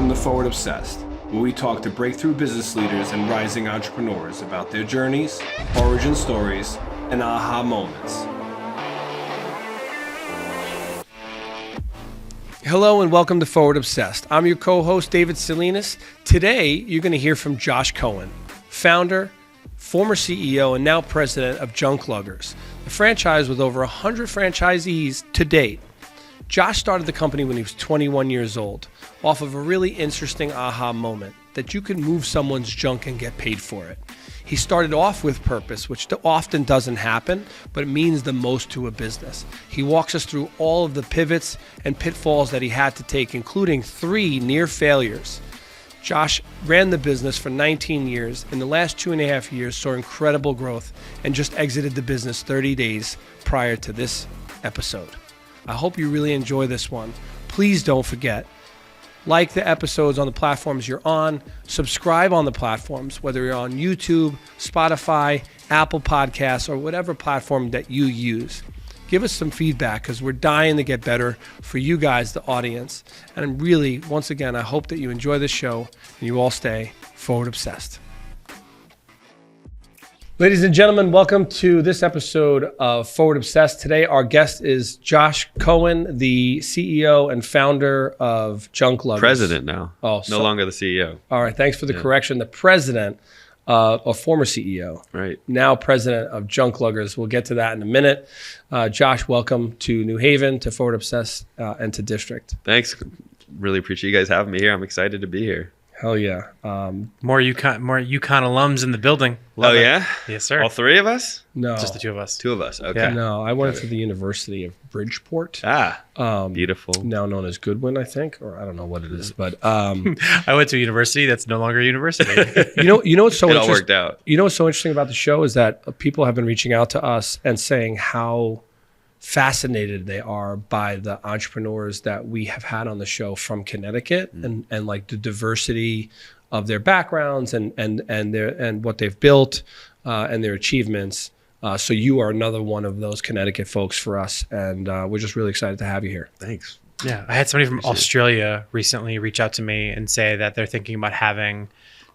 Welcome to Forward Obsessed, where we talk to breakthrough business leaders and rising entrepreneurs about their journeys, origin stories, and aha moments. Hello and welcome to Forward Obsessed. I'm your co-host, David Salinas. Today, you're going to hear from Josh Cohen, founder, former CEO, and now president of Junkluggers, a franchise with over 100 franchisees to date. Josh started the company when he was 21 years old, off of a really interesting aha moment that you can move someone's junk and get paid for it. He started off with purpose, which often doesn't happen, but it means the most to a business. He walks us through all of the pivots and pitfalls that he had to take, including 3 near failures. Josh ran the business for 19 years. In the last 2.5 years, saw incredible growth and just exited the business 30 days prior to this episode. I hope you really enjoy this one. Please don't forget, like the episodes on the platforms you're on, subscribe on the platforms, whether you're on YouTube, Spotify, Apple Podcasts, or whatever platform that you use. Give us some feedback because we're dying to get better for you guys, the audience. And really, once again, I hope that you enjoy this show and you all stay forward obsessed. Ladies and gentlemen, welcome to this episode of Forward Obsessed. Today, our guest is Josh Cohen, the CEO and founder of Junkluggers. President now. No longer the CEO. All right, thanks for the correction. The president, or former CEO, right? Now president of Junkluggers. We'll get to that in a minute. Josh, welcome to New Haven, to Forward Obsessed, and to District. Thanks. Really appreciate you guys having me here. I'm excited to be here. Hell yeah. More UConn alums in the building. Love it. Yeah? Yes, sir. All 3 of us? No. Just the 2 of us. 2 of us. Okay. Yeah. No, I went to the University of Bridgeport. Beautiful. Now known as Goodwin, I think, or I don't know what it is, but I went to a university that's no longer a university. you know what's so it all worked out. You know what's so interesting about the show is that people have been reaching out to us and saying how fascinated they are by the entrepreneurs that we have had on the show from Connecticut and like the diversity of their backgrounds and what they've built and their achievements. So you are another one of those Connecticut folks for us, and we're just really excited to have you here. Thanks. Yeah, I had somebody from Australia recently reach out to me and say that they're thinking about having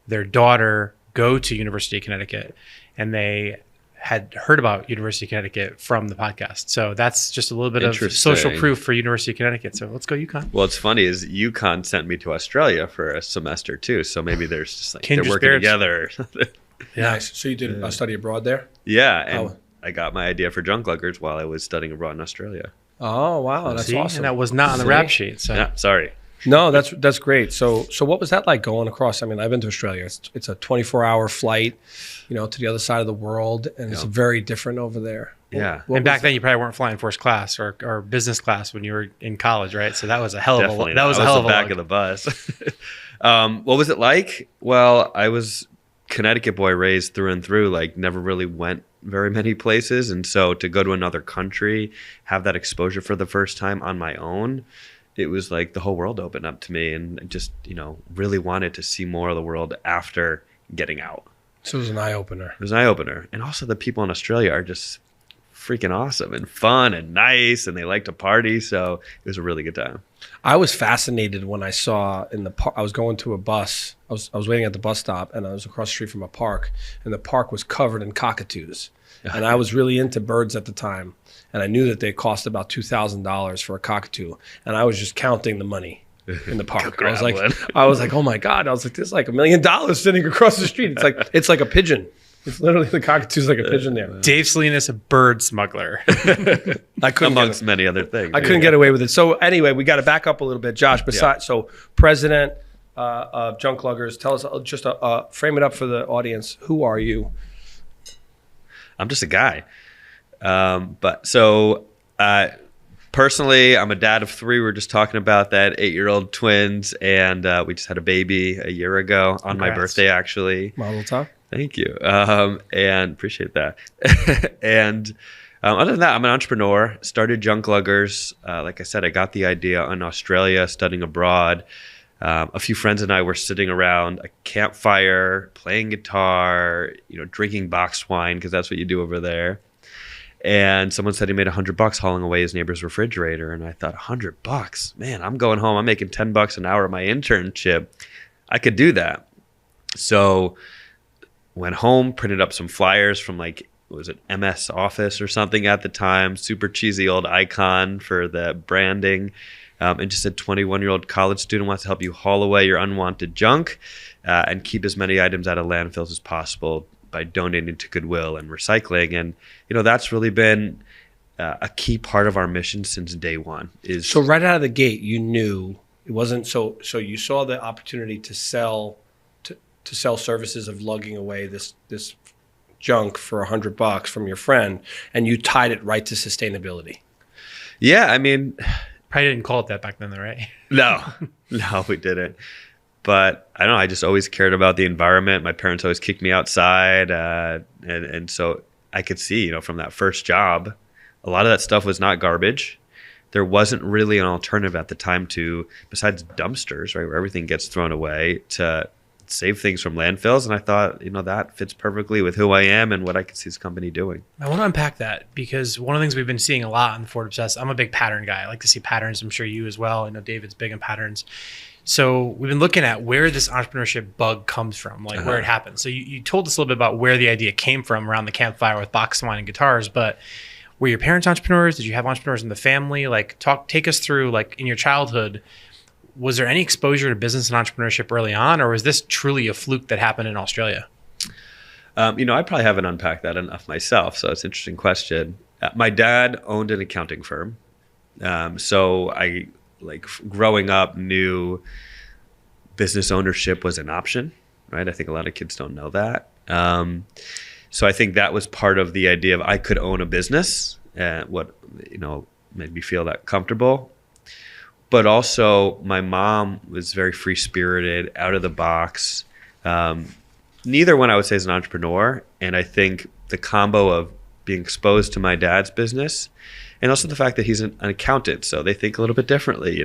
their daughter go to University of Connecticut, and they had heard about University of Connecticut from the podcast. So that's just a little bit of social proof for University of Connecticut. So let's go UConn. Well, it's funny is UConn sent me to Australia for a semester too. So maybe there's just like Kindred they're working together. Yeah. Nice. So you did a study abroad there? Yeah. And I got my idea for Junkluggers while I was studying abroad in Australia. Oh, wow. That's awesome. And that was not on the rap sheet. So yeah, sorry. No, that's great. So what was that like going across? I mean, I've been to Australia. It's a 24-hour flight, to the other side of the world, and it's very different over there. Yeah. And back then, you probably weren't flying first class or business class when you were in college, right? So that was a hell of a that was a hell of a back of the bus. What was it like? Well, I was Connecticut boy, raised through and through. Like never really went very many places, and so to go to another country, have that exposure for the first time on my own. It was like the whole world opened up to me, and just, really wanted to see more of the world after getting out. So it was an eye-opener. It was an eye-opener. And also the people in Australia are just freaking awesome and fun and nice, and they like to party. So it was a really good time. I was fascinated when I saw I was going to a bus. I was waiting at the bus stop, and I was across the street from a park, and the park was covered in cockatoos. And I was really into birds at the time. And I knew that they cost about $2,000 for a cockatoo. And I was just counting the money in the park. I was like, oh my God. I was like, there's like $1 million sitting across the street. It's like a pigeon. It's literally the cockatoo's like a pigeon there. Dave Salinas, a bird smuggler. I couldn't amongst many other things. I couldn't get away with it. So anyway, we got to back up a little bit, Josh. So president of Junkluggers, tell us, just frame it up for the audience. Who are you? I'm just a guy. Personally, I'm a dad of 3. We were just talking about that, 8-year-old twins, and we just had a baby a year ago on my birthday, actually. Mazel tov. Thank you. And appreciate that. And other than that, I'm an entrepreneur. Started Junkluggers. Like I said, I got the idea in Australia, studying abroad. A few friends and I were sitting around a campfire, playing guitar, drinking boxed wine, because that's what you do over there. And someone said he made $100 hauling away his neighbor's refrigerator. And I thought, $100, man, I'm going home. I'm making $10 an hour at my internship. I could do that. So went home, printed up some flyers from like, was it MS Office or something at the time, super cheesy old icon for the branding. And just said 21-year-old college student wants to help you haul away your unwanted junk and keep as many items out of landfills as possible by donating to Goodwill and recycling. And, that's really been a key part of our mission since day one. So right out of the gate, you knew it wasn't so you saw the opportunity to sell services of lugging away this junk for $100 from your friend, and you tied it right to sustainability. Yeah, I mean, probably didn't call it that back then, though, right? No, we didn't. But I don't know. I just always cared about the environment. My parents always kicked me outside, and so I could see, from that first job, a lot of that stuff was not garbage. There wasn't really an alternative at the time besides dumpsters, right, where everything gets thrown away, to save things from landfills. And I thought, that fits perfectly with who I am and what I could see this company doing. I want to unpack that, because one of the things we've been seeing a lot in the Forward Obsessed, I'm a big pattern guy. I like to see patterns. I'm sure you as well. I know David's big on patterns. So we've been looking at where this entrepreneurship bug comes from, like where it happens. So you told us a little bit about where the idea came from around the campfire with box wine and guitars, but were your parents entrepreneurs? Did you have entrepreneurs in the family? Like take us through, like in your childhood, was there any exposure to business and entrepreneurship early on, or was this truly a fluke that happened in Australia? I probably haven't unpacked that enough myself, so it's an interesting question. My dad owned an accounting firm, so I, growing up, knew business ownership was an option, right? I think a lot of kids don't know that. So I think that was part of the idea of I could own a business, what made me feel that comfortable. But also, my mom was very free-spirited, out of the box. Neither one I would say is an entrepreneur. And I think the combo of being exposed to my dad's business and also the fact that he's an accountant, so they think a little bit differently,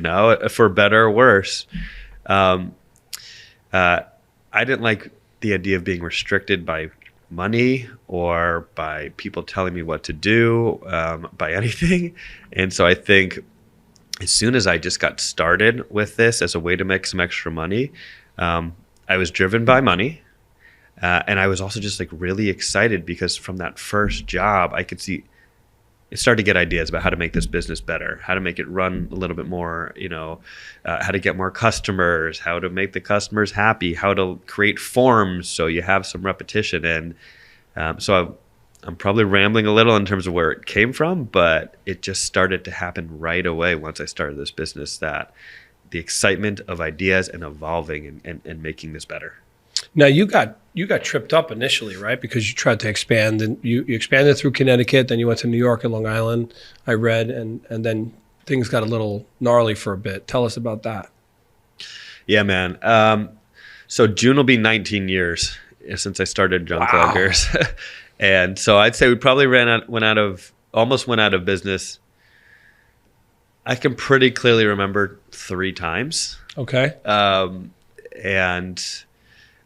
for better or worse. I didn't like the idea of being restricted by money or by people telling me what to do, by anything. And so I think as soon as I just got started with this as a way to make some extra money, I was driven by money. And I was also just really excited because from that first job, I could see it started to get ideas about how to make this business better, how to make it run a little bit more, how to get more customers, how to make the customers happy, how to create forms so you have some repetition. And so I'm probably rambling a little in terms of where it came from, but it just started to happen right away once I started this business, that the excitement of ideas and evolving and making this better. Now you got tripped up initially, right? Because you tried to expand, and you expanded through Connecticut, then you went to New York and Long Island, I read, and then things got a little gnarly for a bit. Tell us about that. Yeah, man. So June will be 19 years since I started Junkluggers. Wow. And so I'd say we probably almost went out of business. I can pretty clearly remember 3 times. Okay.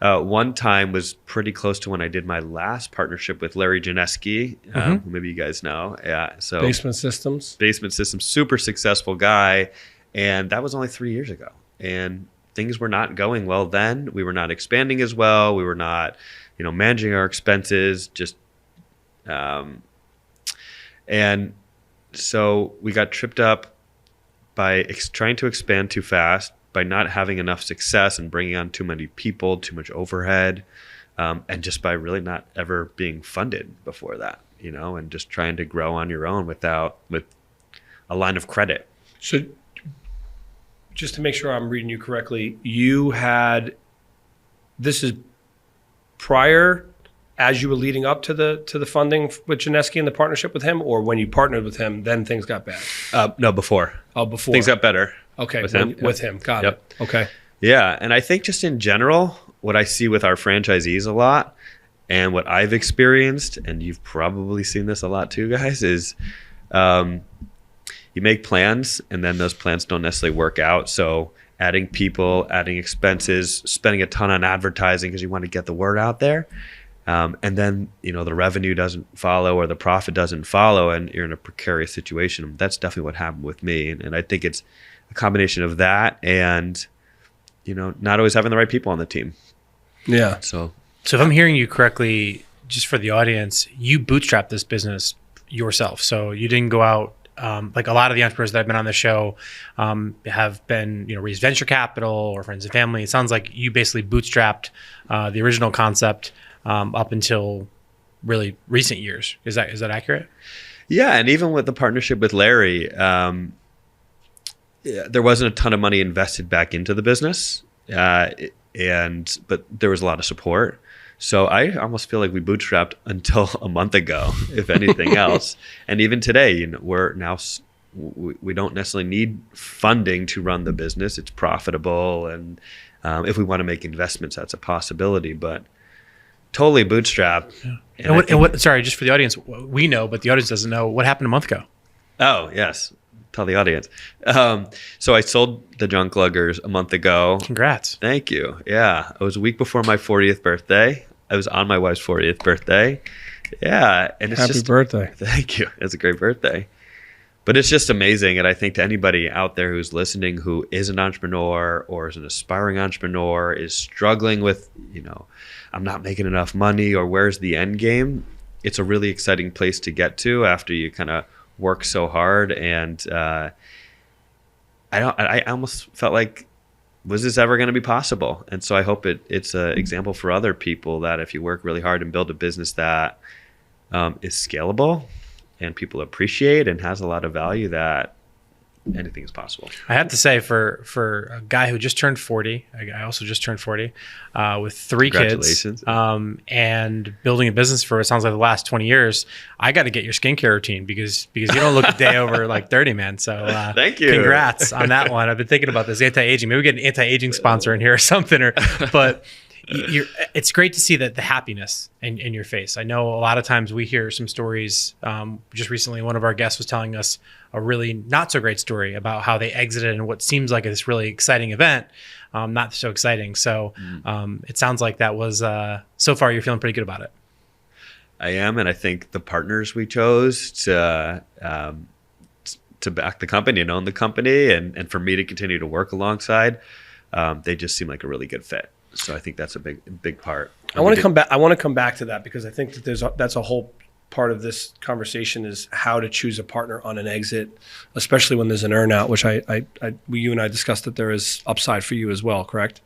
One time was pretty close to when I did my last partnership with Larry Janesky, who maybe you guys know. Yeah. So Basement Systems, super successful guy. And that was only 3 years ago. And things were not going well then. We were not expanding as well. We were not, managing our expenses, and so we got tripped up by trying to expand too fast, by not having enough success and bringing on too many people, too much overhead, and just by really not ever being funded before that, and just trying to grow on your own with a line of credit. So just to make sure I'm reading you correctly, this is prior, as you were leading up to the funding with Janesky and the partnership with him, or when you partnered with him, then things got bad? No, before. Oh, before. Things got better. Okay, with him. Got it. Okay. Yeah, and I think just in general, what I see with our franchisees a lot, and what I've experienced, and you've probably seen this a lot too, guys, is you make plans, and then those plans don't necessarily work out. So adding people, adding expenses, spending a ton on advertising because you want to get the word out there. And then, the revenue doesn't follow or the profit doesn't follow and you're in a precarious situation. That's definitely what happened with me. And I think it's a combination of that and, not always having the right people on the team. Yeah. So if I'm hearing you correctly, just for the audience, you bootstrapped this business yourself. So you didn't go out, like a lot of the entrepreneurs that have been on the show have been, raised venture capital or friends and family. It sounds like you basically bootstrapped the original concept up until really recent years. Is that accurate? Yeah, and even with the partnership with Larry, there wasn't a ton of money invested back into the business, but there was a lot of support. So I almost feel like we bootstrapped until a month ago, if anything else. And even today, we're now we don't necessarily need funding to run the business. It's profitable, and if we want to make investments, that's a possibility. But totally bootstrap. Yeah. And what? Sorry, just for the audience, we know, but the audience doesn't know what happened a month ago. Oh yes, tell the audience. So I sold the Junkluggers a month ago. Congrats! Thank you. Yeah, it was a week before my 40th birthday. I was on my wife's 40th birthday. Yeah, and it's Happy birthday! Thank you. It's a great birthday. But it's just amazing. And I think to anybody out there who's listening who is an entrepreneur or is an aspiring entrepreneur, is struggling with, I'm not making enough money or where's the end game, it's a really exciting place to get to after you kind of work so hard. And I almost felt like, was this ever going to be possible? And so I hope it's an example for other people that if you work really hard and build a business that is scalable and people appreciate and has a lot of value, that anything is possible. I have to say, for a guy who just turned 40, I also just turned 40, with 3 kids, and building a business for what sounds like the last 20 years, I got to get your skincare routine because you don't look a day over like 30, man. So thank you. Congrats on that one. I've been thinking about this anti-aging. Maybe we get an anti-aging sponsor in here or something. But it's great to see that the happiness in your face. I know a lot of times we hear some stories. Just recently, one of our guests was telling us a really not so great story about how they exited and what seems like this really exciting event, not so exciting. So it sounds like that was, so far you're feeling pretty good about it. I am, and I think the partners we chose to back the company and own the company, and for me to continue to work alongside, they just seem like a really good fit. So I think that's a big part. I want to come back. I want to come back to that because I think that that's a whole part of this conversation is how to choose a partner on an exit, especially when there's an earnout, which you and I discussed that there is upside for you as well, correct?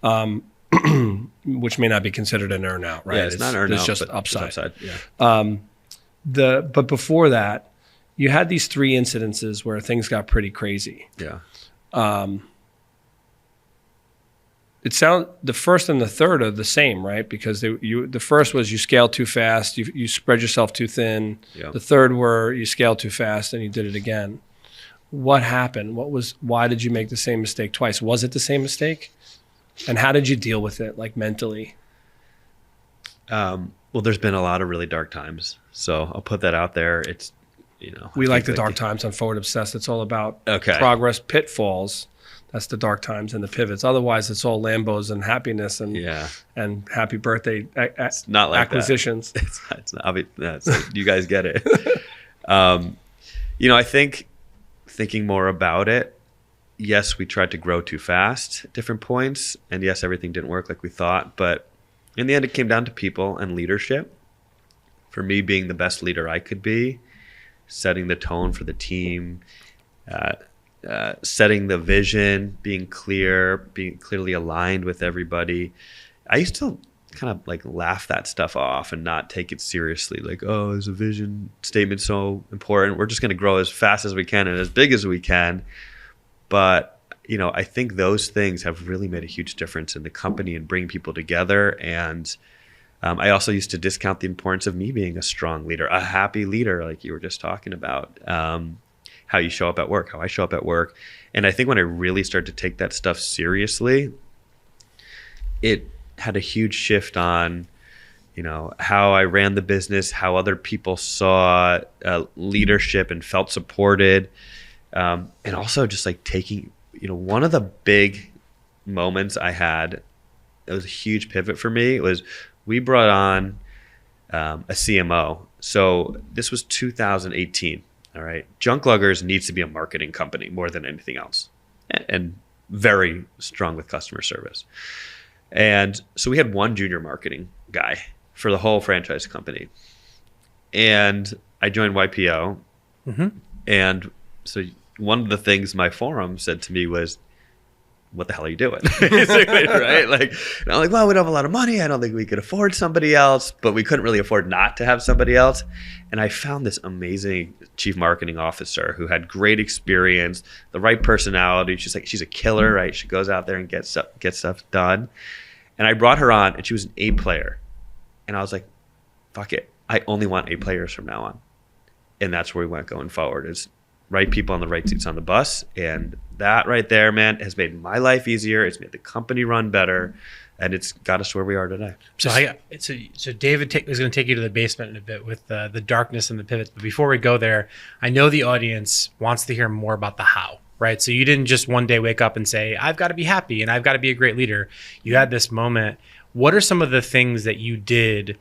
Which may not be considered an earnout, right? Yeah, it's not an earnout, it's just but upside. It's upside. Yeah. But before that, you had these 3 incidences where things got pretty crazy. Yeah. It sounds the first and the third are the same, right? Because the first was you scaled too fast, you spread yourself too thin. Yeah. The third were you scaled too fast and you did it again. What happened? Why did you make the same mistake twice? Was it the same mistake? And how did you deal with it, like mentally? Well, there's been a lot of really dark times, so I'll put that out there. It's we like the dark times on Forward Obsessed. It's all about progress, pitfalls. That's the dark times and the pivots. Otherwise, it's all Lambos and happiness and happy birthday it's not like acquisitions. That. It's not. You guys get it. I think thinking more about it, yes, we tried to grow too fast at different points. And yes, everything didn't work like we thought. But in the end, it came down to people and leadership. For me, being the best leader I could be, setting the tone for the team, setting the vision, being clear, being clearly aligned with everybody. I used to kind of like laugh that stuff off and not take it seriously. Like, oh, is a vision statement so important? We're just going to grow as fast as we can and as big as we can. But, I think those things have really made a huge difference in the company and bringing people together. And I also used to discount the importance of me being a strong leader, a happy leader, like you were just talking about. How you show up at work, how I show up at work. And I think when I really started to take that stuff seriously, it had a huge shift on, how I ran the business, how other people saw leadership and felt supported. And also just like taking, one of the big moments I had, that was a huge pivot for me, was we brought on a CMO. So this was 2018. All right. Junkluggers needs to be a marketing company more than anything else, and very strong with customer service. And so we had one junior marketing guy for the whole franchise company. And I joined YPO. And so one of the things my forum said to me was, what the hell are you doing? Basically, right? Like, and I'm like, well, we don't have a lot of money. I don't think we could afford somebody else, but we couldn't really afford not to have somebody else. And I found this amazing chief marketing officer who had great experience, the right personality. She's a killer, right? She goes out there and gets stuff done. And I brought her on, and she was an A player. And I was like, fuck it. I only want A players from now on. And that's where we went going forward, is right people on the right seats on the bus. And that right there, man, has made my life easier. It's made the company run better. And it's got us where we are today. So David is going to take you to the basement in a bit with the darkness and the pivots. But before we go there, I know the audience wants to hear more about the how, right? So you didn't just one day wake up and say, I've got to be happy and I've got to be a great leader. You had this moment. What are some of the things that you did,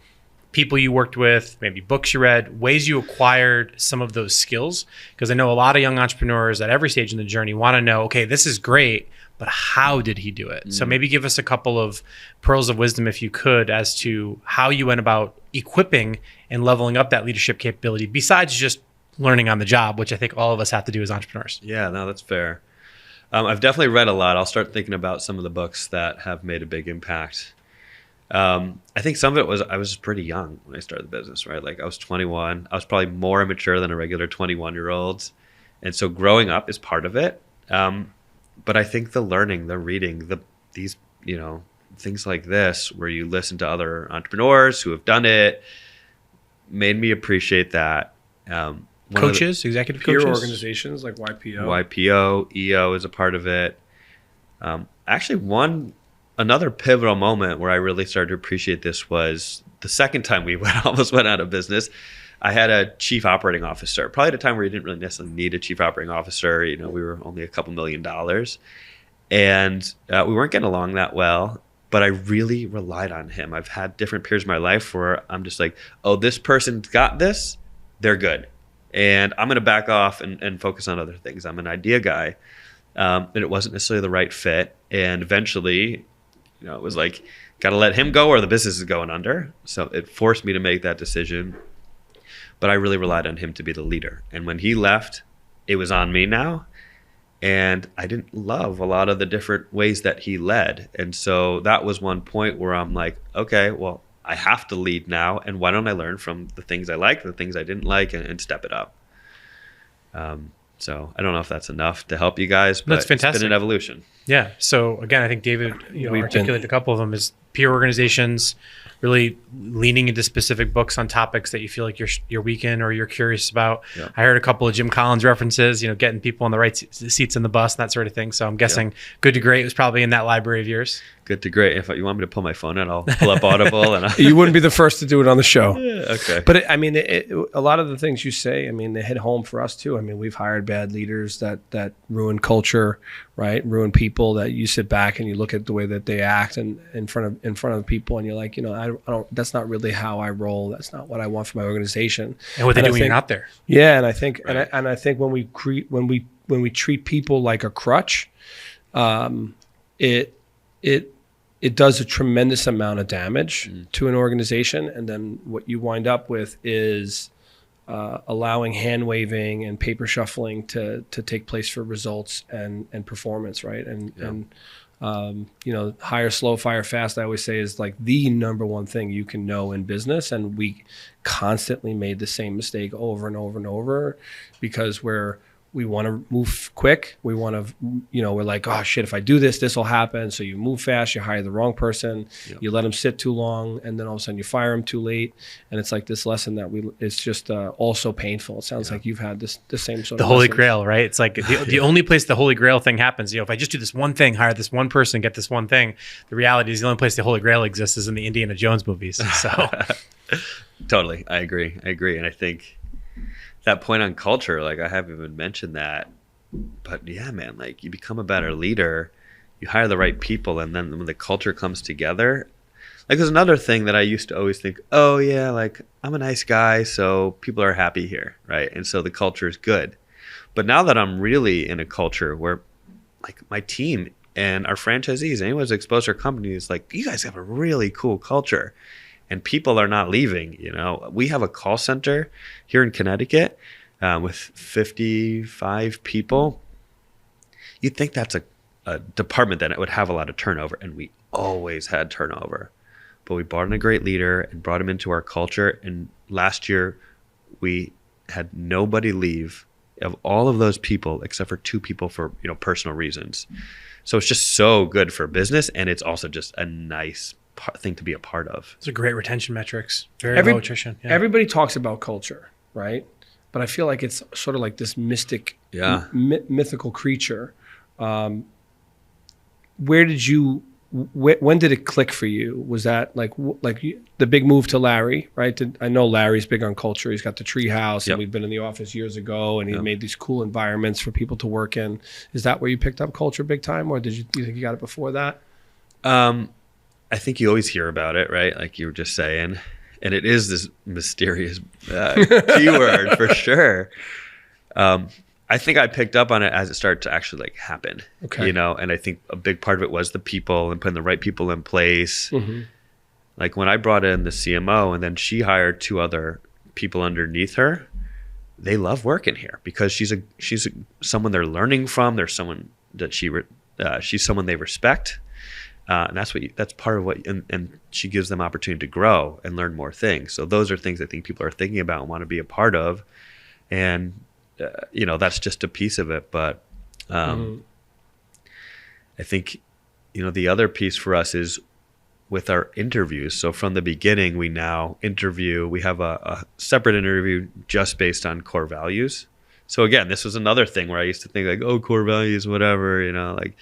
people you worked with, maybe books you read, ways you acquired some of those skills? Because I know a lot of young entrepreneurs at every stage in the journey want to know, okay, this is great, but how did he do it? So maybe give us a couple of pearls of wisdom, if you could, as to how you went about equipping and leveling up that leadership capability, besides just learning on the job, which I think all of us have to do as entrepreneurs. Yeah, no, that's fair. I've definitely read a lot. I'll start thinking about some of the books that have made a big impact. I think some of it was, I was pretty young when I started the business, right? Like I was 21. I was probably more immature than a regular 21-year-old. And so growing up is part of it. But I think the learning, the reading, these things like this, where you listen to other entrepreneurs who have done it, made me appreciate that. Coaches, executive peer coaches, organizations like YPO. YPO, EO is a part of it. Actually, another pivotal moment where I really started to appreciate this was the second time we almost went out of business. I had a chief operating officer, probably at a time where you didn't really necessarily need a chief operating officer. We were only a couple $1 million, and we weren't getting along that well, but I really relied on him. I've had different periods in my life where I'm just like, oh, this person's got this, they're good. And I'm going to back off and focus on other things. I'm an idea guy, and it wasn't necessarily the right fit. And eventually, it was like, got to let him go or the business is going under. So it forced me to make that decision. But I really relied on him to be the leader. And when he left, it was on me now. And I didn't love a lot of the different ways that he led. And so that was one point where I'm like, okay, well, I have to lead now. And why don't I learn from the things I liked, the things I didn't like, and step it up? So I don't know if that's enough to help you guys, but that's fantastic. It's been an evolution. Yeah. So again, I think David articulated a couple of them is peer organizations, really leaning into specific books on topics that you feel like you're weak in or you're curious about. Yep. I heard a couple of Jim Collins references, getting people on the right seats in the bus and that sort of thing. So I'm guessing Good to Great was probably in that library of yours. Good to Great. If you want me to pull my phone out, I'll pull up Audible. And you wouldn't be the first to do it on the show. Yeah, okay. But a lot of the things you say, they hit home for us too. We've hired bad leaders that ruin culture, right? Ruin people, that you sit back and you look at the way that they act and in front of people, and you're like, I don't. That's not really how I roll. That's not what I want for my organization. And what they do when you're not there. Yeah, and I think, right. and I think when we treat people like a crutch, it does a tremendous amount of damage to an organization. And then what you wind up with is allowing hand waving and paper shuffling to take place for results and performance, right? And hire slow, fire fast, I always say, is like the number one thing you can know in business. And we constantly made the same mistake over and over and over because we want to move quick. We want to, we're like, oh shit, if I do this, this will happen. So you move fast, you hire the wrong person, you let them sit too long, and then all of a sudden you fire them too late. And it's like this lesson that it's just also painful. It sounds like you've had the same sort of Holy Grail, right? It's like the only place the Holy Grail thing happens. If I just do this one thing, hire this one person, get this one thing, the reality is the only place the Holy Grail exists is in the Indiana Jones movies. So Totally. I agree. And I think that point on culture, like I haven't even mentioned that, but yeah, man, like you become a better leader, you hire the right people, and then when the culture comes together, like there's another thing that I used to always think, oh yeah, like I'm a nice guy, so people are happy here, right? And so the culture is good. But now that I'm really in a culture where like my team and our franchisees, anyone who's exposed to our company is like, you guys have a really cool culture. And people are not leaving, you know. We have a call center here in Connecticut with 55 people. You'd think that's a department that it would have a lot of turnover, and we always had turnover. But we brought in a great leader and brought him into our culture. And last year, we had nobody leave of all of those people except for 2 people for, you know, personal reasons. So it's just so good for business, and it's also just a nice thing to be a part of. It's a great retention metrics. Very low attrition. Yeah. Everybody talks about culture, right? But I feel like it's sort of like this mystic, mythical creature. Where did you? When did it click for you? Was that like the big move to Larry, right? I know Larry's big on culture. He's got the tree house, and we've been in the office years ago, and he made these cool environments for people to work in. Is that where you picked up culture big time, or do you think you got it before that? I think you always hear about it, right? Like you were just saying, and it is this mysterious keyword for sure. I think I picked up on it as it started to actually like happen, you know, and I think a big part of it was the people and putting the right people in place. Mm-hmm. Like when I brought in the CMO and then she hired 2 other people underneath her, they love working here because she's someone they're learning from. There's someone that she's someone they respect. And that's part of what, and she gives them opportunity to grow and learn more things. So those are things I think people are thinking about and want to be a part of. And, you know, that's just a piece of it. But I think, you know, the other piece for us is with our interviews. So from the beginning, we now interview, we have a separate interview just based on core values. So again, this was another thing where I used to think like, oh, core values, whatever, you know, like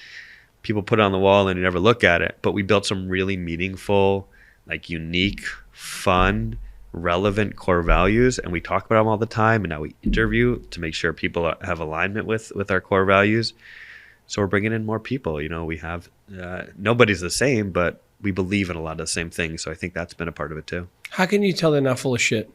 people put it on the wall and you never look at it. But we built some really meaningful, like unique, fun, relevant core values, and we talk about them all the time. And now we interview to make sure people have alignment with our core values. So we're bringing in more people. You know, we have nobody's the same, but we believe in a lot of the same things. So I think that's been a part of it too. How can you tell they're not full of shit?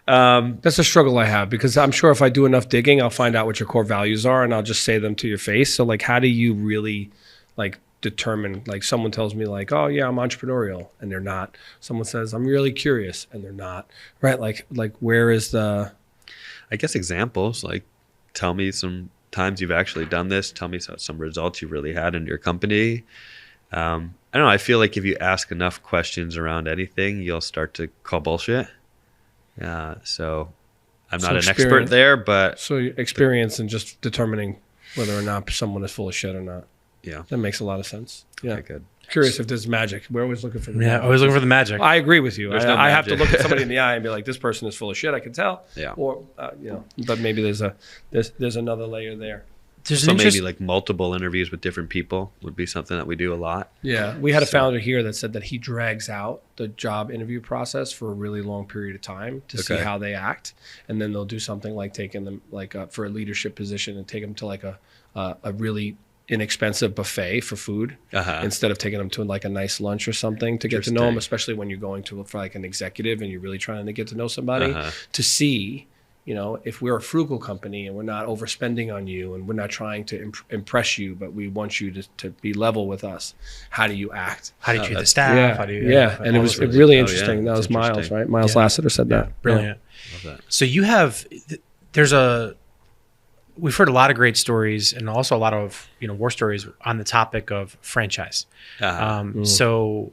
That's a struggle I have, because I'm sure if I do enough digging, I'll find out what your core values are and I'll just say them to your face. So like, how do you really like determine, like someone tells me like, oh yeah, I'm entrepreneurial, and they're not. Someone says I'm really curious, and they're not, right? Like where is the, I guess examples, like tell me some times you've actually done this. Tell me some results you really had in your company. I don't know. I feel like if you ask enough questions around anything, you'll start to call bullshit. So I'm not an expert there, but so experience in just determining whether or not someone is full of shit or not. Yeah, that makes a lot of sense. Yeah, okay, good. Curious if there's magic. We're always looking for the magic. Always looking for the magic. I agree with you. There's no I have to magic. look at somebody in the eye and be like, this person is full of shit. I can tell. Yeah. Or you know, but maybe there's another layer there. So maybe like multiple interviews with different people would be something that we do a lot. Yeah. We had a founder here that said that he drags out the job interview process for a really long period of time to see how they act. And then they'll do something like taking them like for a leadership position and take them to like a really inexpensive buffet for food instead of taking them to like a nice lunch or something to get to know them, especially when you're going to for like an executive and you're really trying to get to know somebody to see, you know, if we're a frugal company and we're not overspending on you and we're not trying to impress you, but we want you to be level with us. How do you act? How do you treat the staff? Yeah, How do you, and it was really interesting. That was Miles, right? Miles Lasseter said that. Brilliant. Love that. So you have, we've heard a lot of great stories and also a lot of, you know, war stories on the topic of franchise. So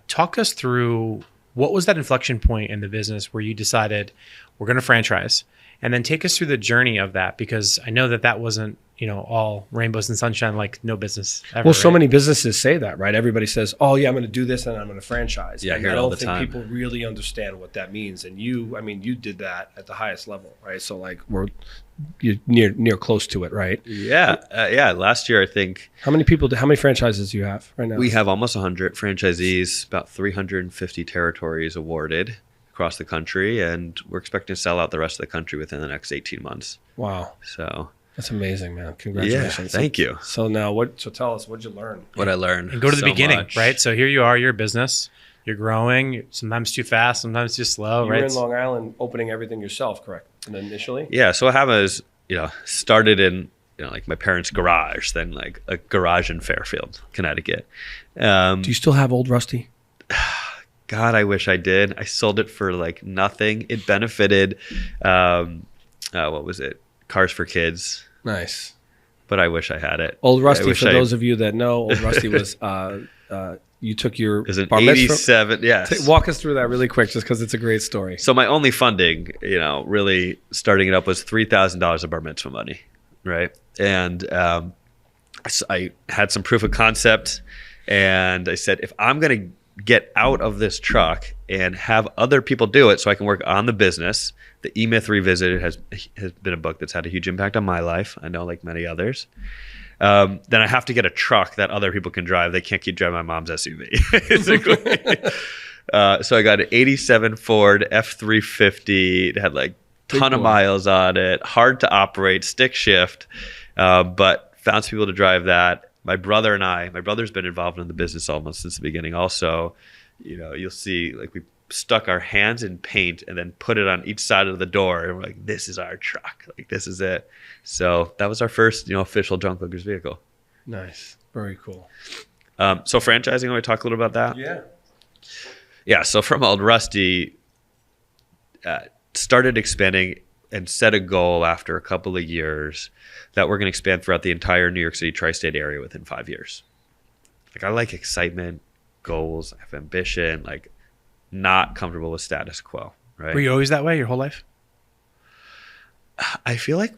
talk us through, what was that inflection point in the business where you decided we're going to franchise, and then take us through the journey of that, because I know that wasn't, you know, all rainbows and sunshine, like no business ever. Well, so many businesses say that, right? Everybody says, oh yeah, I'm going to do this and I'm going to franchise. Yeah, and I don't think people really understand what that means. And you did that at the highest level, right? So like you're near close to it, right? Yeah. Last year, I think. How many franchises do you have right now? We have almost 100 franchisees, about 350 territories awarded across the country, and we're expecting to sell out the rest of the country within the next 18 months. Wow. So That's amazing, man. Congratulations. Yeah, thank you. So now so tell us, what'd you learn? What I learned. And go to the so beginning, much. right? So here you are, you're a business, you're growing, sometimes too fast, sometimes too slow, You right? were in Long Island opening everything yourself, correct? And then initially? Yeah. So what happened is, started in, like my parents' garage, then like a garage in Fairfield, Connecticut. Do you still have old Rusty? God, I wish I did. I sold it for like nothing. It benefited, what was it? Cars for Kids. Nice. But I wish I had it. Old Rusty, wish for those of you that know, Old Rusty was, you took your It was an bar mitzvah. 87, yes. Walk us through that really quick, just because it's a great story. So my only funding, really starting it up was $3,000 of bar mitzvah money, right? And so I had some proof of concept, and I said, if I'm going to get out of this truck and have other people do it so I can work on the business. The E-Myth Revisited has been a book that's had a huge impact on my life. I know, like many others. Then I have to get a truck that other people can drive. They can't keep driving my mom's SUV. So I got an 87 Ford F350. It had like a ton of miles on it, hard to operate, stick shift, but found some people to drive that. My brother's been involved in the business almost since the beginning. Also, you'll see like we stuck our hands in paint and then put it on each side of the door. And we're like, this is our truck. Like, this is it. So that was our first, official Junkluggers vehicle. Nice. Very cool. So franchising, want to talk a little about that? Yeah. Yeah. So from Old Rusty, started expanding and set a goal after a couple of years that we're going to expand throughout the entire New York City tri-state area within 5 years. Like, I like excitement, goals, I have ambition, like not comfortable with status quo, right? Were you always that way your whole life? I feel like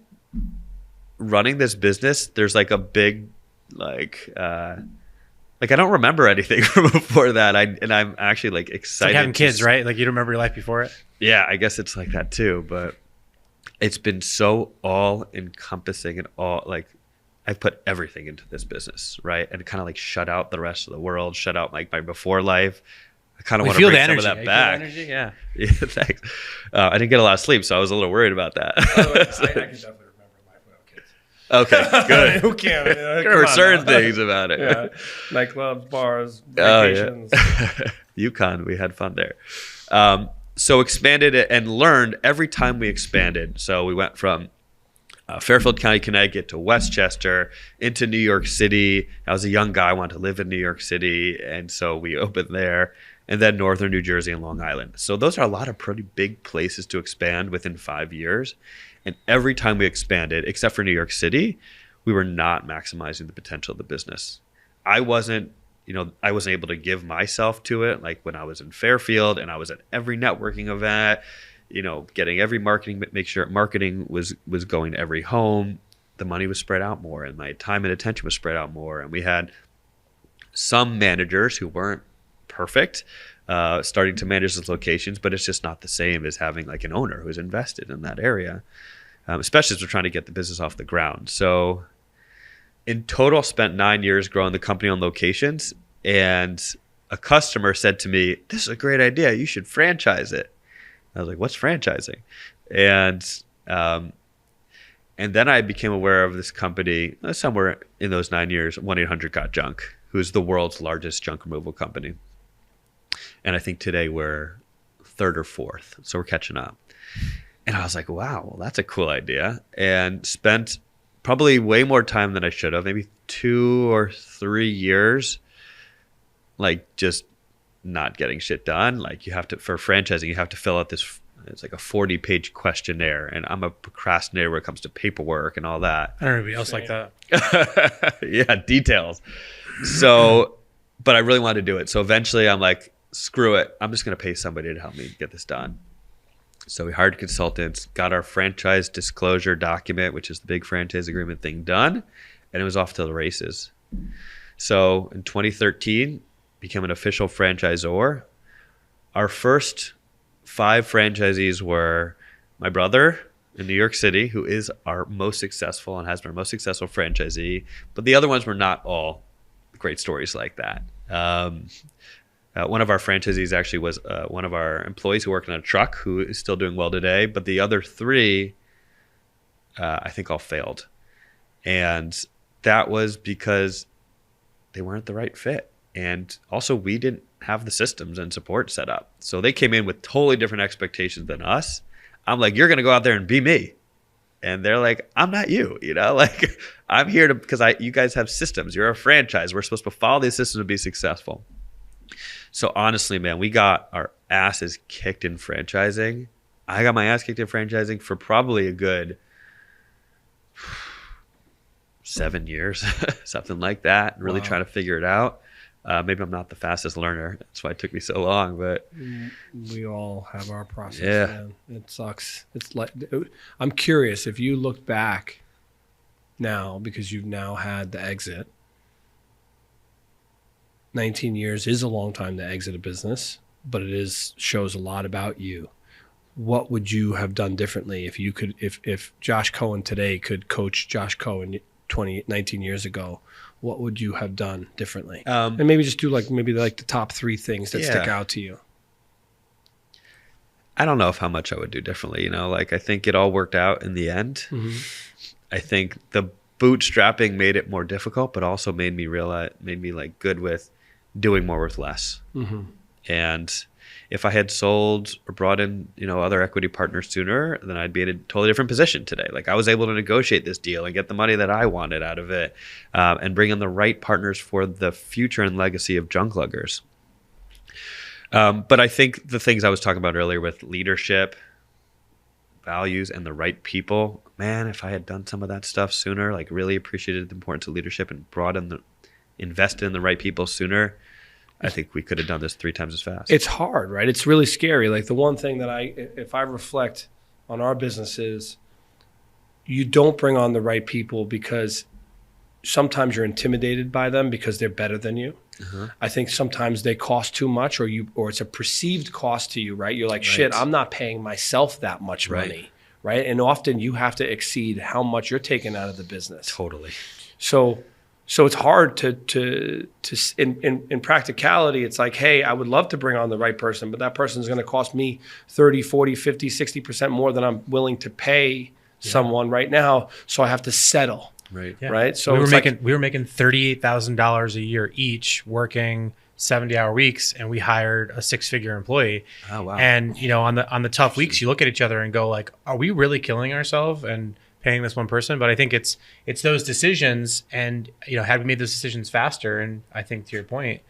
running this business, there's like a big, I don't remember anything from before that. I'm actually like excited. It's like having kids, right? Like you don't remember your life before it? Yeah, I guess it's like that too, but it's been so all encompassing and all like I've put everything into this business, right? And kind of like shut out the rest of the world, shut out like my before life. I kind of want to bring some of that back. Energy? Yeah. Yeah, thanks. I didn't get a lot of sleep, so I was a little worried about that. I can definitely remember life without kids. Okay, good. Who can't? There were certain things about it. Yeah. Nightclubs, bars, vacations. UConn, we had fun there. So expanded it and learned every time we expanded. So we went from Fairfield County, Connecticut to Westchester into New York City. I was a young guy, I wanted to live in New York City. And so we opened there. And then Northern New Jersey and Long Island. So those are a lot of pretty big places to expand within 5 years. And every time we expanded, except for New York City, we were not maximizing the potential of the business. I wasn't able to give myself to it. Like when I was in Fairfield and I was at every networking event, getting every marketing, make sure marketing was going to every home. The money was spread out more and my time and attention was spread out more. And we had some managers who weren't perfect, starting to manage those locations, but it's just not the same as having like an owner who's invested in that area, especially as we're trying to get the business off the ground. So in total, spent 9 years growing the company on locations, and a customer said to me, "This is a great idea. You should franchise it." I was like, "What's franchising?" And then I became aware of this company somewhere in those 9 years, 1-800-GOT-JUNK, who's the world's largest junk removal company. And I think today we're third or fourth, so we're catching up. And I was like, "Wow, well, that's a cool idea," and spent probably way more time than I should have, maybe 2 or 3 years, like just not getting shit done. Like for franchising, you have to fill out this, it's like a 40-page questionnaire. And I'm a procrastinator when it comes to paperwork and all that. I don't know anybody else like that. Yeah, details. So, but I really wanted to do it. So eventually I'm like, screw it. I'm just going to pay somebody to help me get this done. So we hired consultants, got our franchise disclosure document, which is the big franchise agreement thing, done, and it was off to the races. So in 2013, became an official franchisor. Our first 5 franchisees were my brother in New York City, who is our most successful and has been our most successful franchisee, but the other ones were not all great stories like that. One of our franchisees actually was one of our employees who worked in a truck, who is still doing well today. But the other 3, I think all failed. And that was because they weren't the right fit. And also we didn't have the systems and support set up. So they came in with totally different expectations than us. I'm like, you're going to go out there and be me. And they're like, I'm not you, like I'm here to, because you guys have systems. You're a franchise. We're supposed to follow these systems to be successful. So honestly, man, we got our asses kicked in franchising. I got my ass kicked in franchising for probably a good 7 years, something like that. Really trying to figure it out. Maybe I'm not the fastest learner. That's why it took me so long, but we all have our process. Yeah. Man. It sucks. It's like, I'm curious if you look back now, because you've now had the exit. 19 years is a long time to exit a business, but it shows a lot about you. What would you have done differently if you could, if Josh Cohen today could coach Josh Cohen 19 years ago? What would you have done differently? And maybe just do maybe the top 3 things that stick out to you. I don't know how much I would do differently. I think it all worked out in the end. Mm-hmm. I think the bootstrapping made it more difficult, but also made me good with doing more with less. Mm-hmm. And if I had sold or brought in, other equity partners sooner, then I'd be in a totally different position today. Like I was able to negotiate this deal and get the money that I wanted out of it, and bring in the right partners for the future and legacy of Junkluggers. But I think the things I was talking about earlier with leadership, values, and the right people, man, if I had done some of that stuff sooner, really appreciated the importance of leadership and invested in the right people sooner, I think we could have done this 3 times as fast. It's hard, right? It's really scary. Like the one thing that if I reflect on our business is you don't bring on the right people because sometimes you're intimidated by them because they're better than you. Uh-huh. I think sometimes they cost too much or it's a perceived cost to you, right? You're like, shit, I'm not paying myself that much money, right? And often you have to exceed how much you're taking out of the business. Totally. So it's hard to in practicality, it's like, hey, I would love to bring on the right person, but that person is going to cost me 30, 40, 50, 60% more than I'm willing to pay someone right now. So I have to settle. Right. Yeah. Right. So we were making $38,000 a year each, working 70-hour weeks, and we hired a 6-figure employee. Oh wow. And on the tough weeks, you look at each other and go like, are we really killing ourselves and paying this one person? But I think it's those decisions, and had we made those decisions faster, and I think to your point,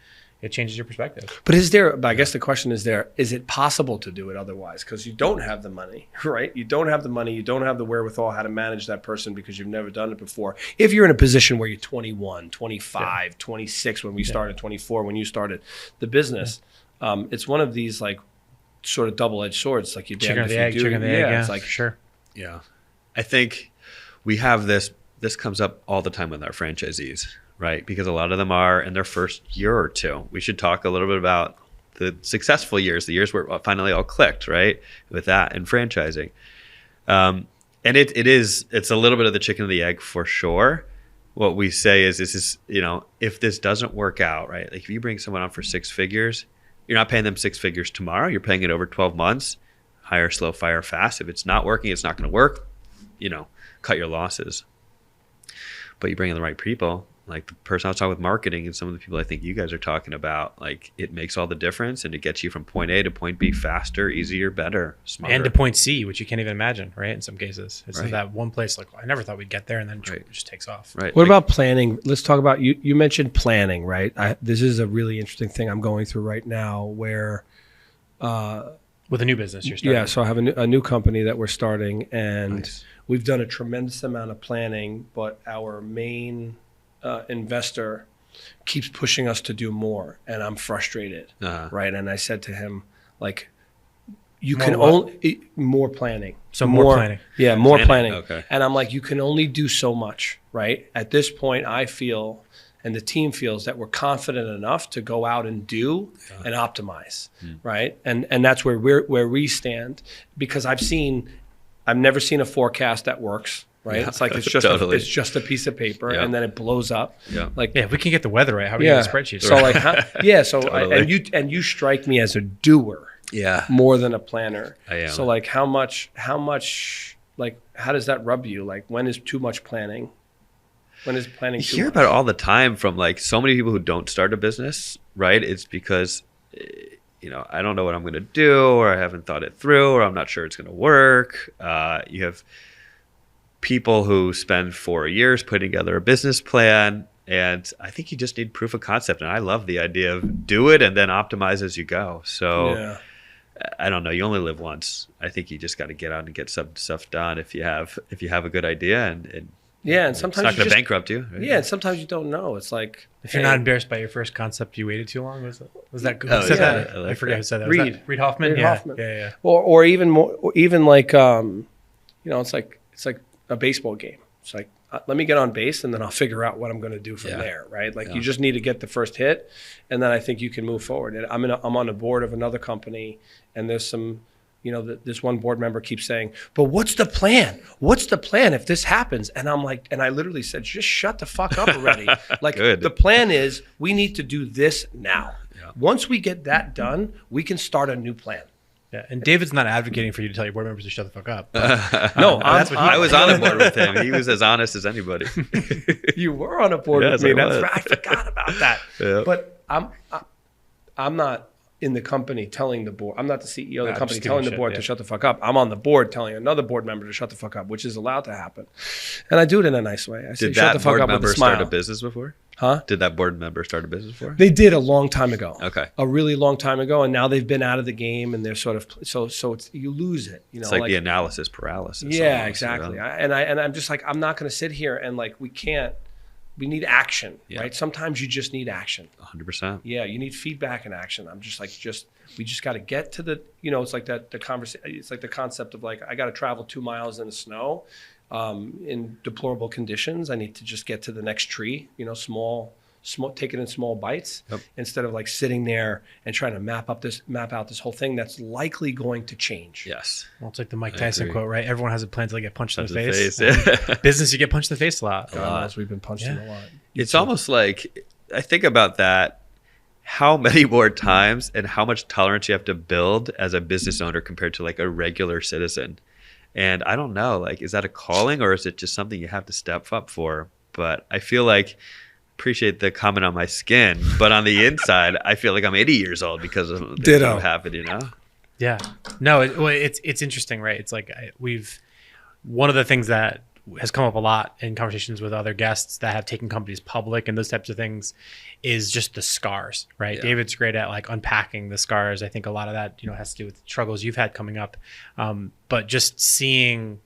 it changes your perspective. But I guess the question is it possible to do it otherwise? Because you don't have the money, right? You don't have the money, you don't have the wherewithal how to manage that person because you've never done it before. If you're in a position where you're 21, 25, 26 when we started, 24 when you started the business, it's one of these sort of double-edged swords. Like you damned if you do. Chicken and the egg, it's like sure. Yeah. I think we have this comes up all the time with our franchisees, right? Because a lot of them are in their first year or two. We should talk a little bit about the successful years, the years where it finally all clicked, right? With that and franchising. And it's a little bit of the chicken and the egg for sure. What we say is if this doesn't work out, right? Like if you bring someone on for 6 figures, you're not paying them 6 figures tomorrow. You're paying it over 12 months. Hire slow, fire fast. If it's not working, it's not going to work. Cut your losses. But you bring in the right people, like the person I was talking with marketing and some of the people I think you guys are talking about, it makes all the difference, and it gets you from point A to point B faster, easier, better, smarter. And to point C, which you can't even imagine, right? In some cases. It's that one place I never thought we'd get there, and then it just takes off. Right. What about planning? Let's talk about, you mentioned planning, right? This is a really interesting thing I'm going through right now where... with a new business you're starting. Yeah, so I have a new company that we're starting, and we've done a tremendous amount of planning, but our main investor keeps pushing us to do more, and I'm frustrated, right? And I said to him, you can only more planning. So more planning. Yeah, more planning. Okay. And I'm like, you can only do so much, right? At this point, I feel, and the team feels, that we're confident enough to go out and do and optimize, right? And that's where we stand, because I've never seen a forecast that works, right? Yeah, it's like it's just a piece of paper, and then it blows up. Yeah. If we can get the weather right, how do we get a spreadsheet? So Totally. and you strike me as a doer, more than a planner. I am. So how much how does that rub you? When is too much planning When is planning You too hear much? about it all the time from like so many people who don't start a business, right? It's because, I don't know what I'm going to do, or I haven't thought it through, or I'm not sure it's going to work. You have people who spend 4 years putting together a business plan, and I think you just need proof of concept. And I love the idea of do it and then optimize as you go. So Yeah. I don't know. You only live once. I think you just got to get out and get some stuff done if you have a good idea, and Yeah, and it's sometimes not you going to just, bankrupt you. Right? yeah, and sometimes you don't know. It's like If you're not embarrassed by your first concept, you waited too long. Was that who Oh, said yeah, that? I like I forget that. who said that. Was Reed. that Reed Hoffman. Reed yeah. Hoffman. Yeah. or even more, or even like it's like a baseball game. It's like let me get on base and then I'll figure out what I'm going to do from there, right? Like you just need to get the first hit, and then I think you can move forward. And I'm on the board of another company, and there's some. This one board member keeps saying, but what's the plan? What's the plan if this happens? And I'm like, and I literally said, just shut the fuck up already. Like Good. the plan is we need to do this now. Yeah. Once we get that done, we can start a new plan. Yeah. And David's not advocating for you to tell your board members to shut the fuck up. No, that's what I was on a board with him. He was as honest as anybody. You were on a board Yes, with me. I That's was. right. I forgot about that. Yeah. But I'm not in the company telling the board. I'm not the CEO of the I'm company just telling giving the shit, board yeah. to shut the fuck up. I'm on the board telling another board member to shut the fuck up, which is allowed to happen. And I do it in a nice way. I say, Did shut the that fuck board up with member a smile. start a business before? Huh? Did that board member start a business before? They did a long time ago. Okay. A really long time ago, and now they've been out of the game, and they're sort of so it's you lose it. It's like the analysis paralysis. Yeah, almost, exactly. you know? I'm just like, I'm not going to sit here and like we need action, right? Sometimes you just need action. 100%. Yeah, you need feedback and action. I'm just like, we just got to get to the, it's like that, the conversation, it's like the concept of like, I got to travel 2 miles in the snow in deplorable conditions. I need to just get to the next tree, small, take it in small bites instead of like sitting there and trying to map out this whole thing that's likely going to change. Yes. Well, it's like the Mike Tyson quote, right? Everyone has a plan to get punched in the Punch face. yeah. Business, you get punched in the face a lot. God knows we've been punched in a lot. It's almost like, I think about that, how many more times and how much tolerance you have to build as a business owner compared to like a regular citizen. And I don't know, like, is that a calling or is it just something you have to step up for? But I feel like, appreciate the comment on my skin, but on the inside, I feel like I'm 80 years old because of Ditto. what happened, Yeah. No, it's interesting, right? It's like one of the things that has come up a lot in conversations with other guests that have taken companies public and those types of things is just the scars, right? Yeah. David's great at like unpacking the scars. I think a lot of that, has to do with struggles you've had coming up. But just seeing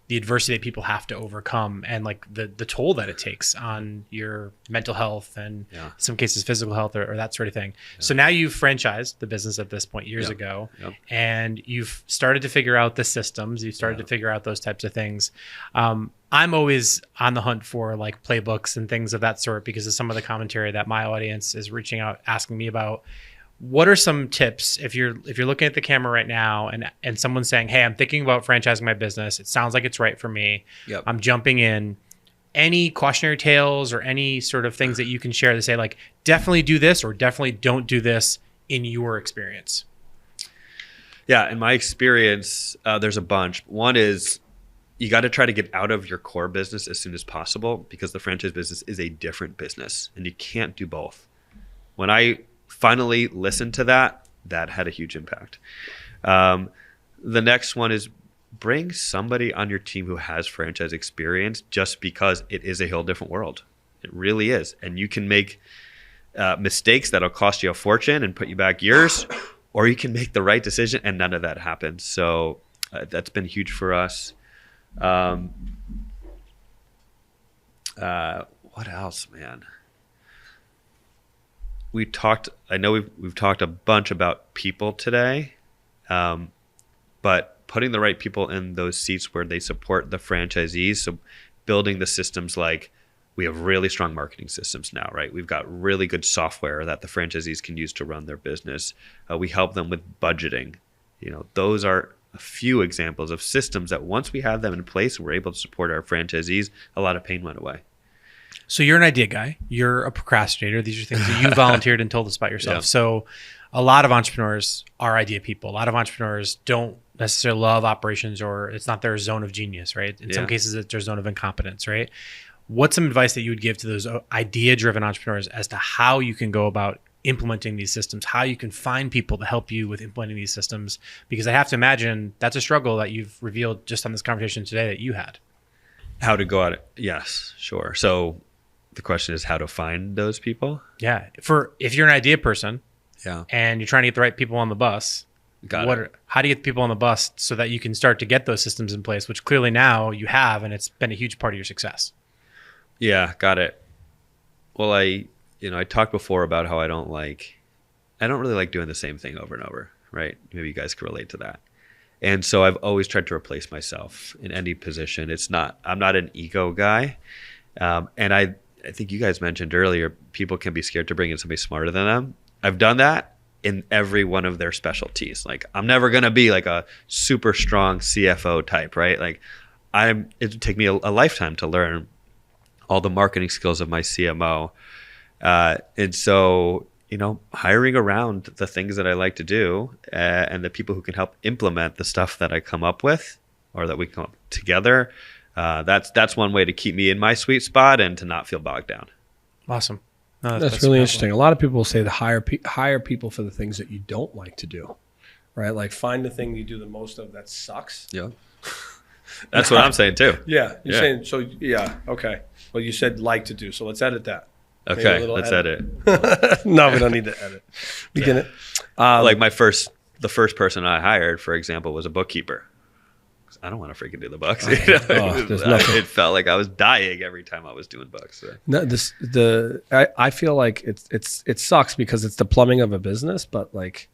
the adversity that people have to overcome and like the toll that it takes on your mental health and in some cases physical health or that sort of thing. Yeah. So now you've franchised the business at this point years ago and you've started to figure out the systems. You've started to figure out those types of things. I'm always on the hunt for like playbooks and things of that sort because of some of the commentary that my audience is reaching out, asking me about. What are some tips if you're looking at the camera right now and someone's saying, hey, I'm thinking about franchising my business. It sounds like it's right for me. Yep. I'm jumping in. Any cautionary tales or any sort of things that you can share to say like, definitely do this or definitely don't do this in your experience? Yeah, in my experience, there's a bunch. One is you got to try to get out of your core business as soon as possible because the franchise business is a different business and you can't do both. When I finally listened to that had a huge impact. The next one is bring somebody on your team who has franchise experience just because it is a whole different world. It really is. And you can make mistakes that'll cost you a fortune and put you back years, or you can make the right decision and none of that happens. So that's been huge for us. What else, man? I know we've talked a bunch about people today, but putting the right people in those seats where they support the franchisees. So building the systems, like we have really strong marketing systems now, right? We've got really good software that the franchisees can use to run their business. We help them with budgeting. Those are a few examples of systems that once we have them in place, we're able to support our franchisees. A lot of pain went away. So you're an idea guy. You're a procrastinator. These are things that you volunteered and told us about yourself. Yeah. So a lot of entrepreneurs are idea people. A lot of entrepreneurs don't necessarily love operations or it's not their zone of genius, right? In some cases, it's their zone of incompetence, right? what's some advice that you would give to those idea-driven entrepreneurs as to how you can go about implementing these systems, how you can find people to help you with implementing these systems? Because I have to imagine that's a struggle that you've revealed just on this conversation today that you had. How to go at it? Yes, sure. So the question is how to find those people? Yeah. If you're an idea person, Yeah. and you're trying to get the right people on the bus, how do you get the people on the bus so that you can start to get those systems in place, which clearly now you have, and it's been a huge part of your success? Yeah, got it. Well, I talked before about how I don't really like doing the same thing over and over, right? Maybe you guys can relate to that. And so I've always tried to replace myself in any position. I'm not an ego guy. And I think you guys mentioned earlier, people can be scared to bring in somebody smarter than them. I've done that in every one of their specialties. Like, I'm never going to be like a super strong CFO type, right? Like, it would take me a lifetime to learn all the marketing skills of my CMO. And so, hiring around the things that I like to do and the people who can help implement the stuff that I come up with or that we come up together, that's one way to keep me in my sweet spot and to not feel bogged down. Awesome. No, that's really interesting. A lot of people say to hire people for the things that you don't like to do, right? Like, find the thing you do the most of that sucks. Yeah. That's what I'm saying too. Yeah. You're saying, so yeah. Okay. Well, you said like to do, so let's edit that. Okay. Let's edit. No, we don't need to edit. Begin it. Like the first person I hired, for example, was a bookkeeper. I don't want to freaking do the books. It felt like I was dying every time I was doing books. So. No, I feel like it sucks because it's the plumbing of a business, but like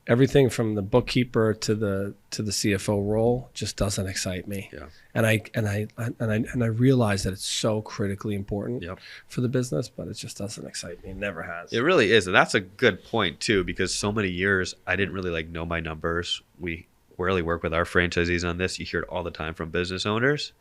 everything from the bookkeeper to the CFO role just doesn't excite me. Yeah. And I realize that it's so critically important for the business, but it just doesn't excite me. It never has. It really is, and that's a good point too, because so many years I didn't really know my numbers. We rarely work with our franchisees on this. You hear it all the time from business owners.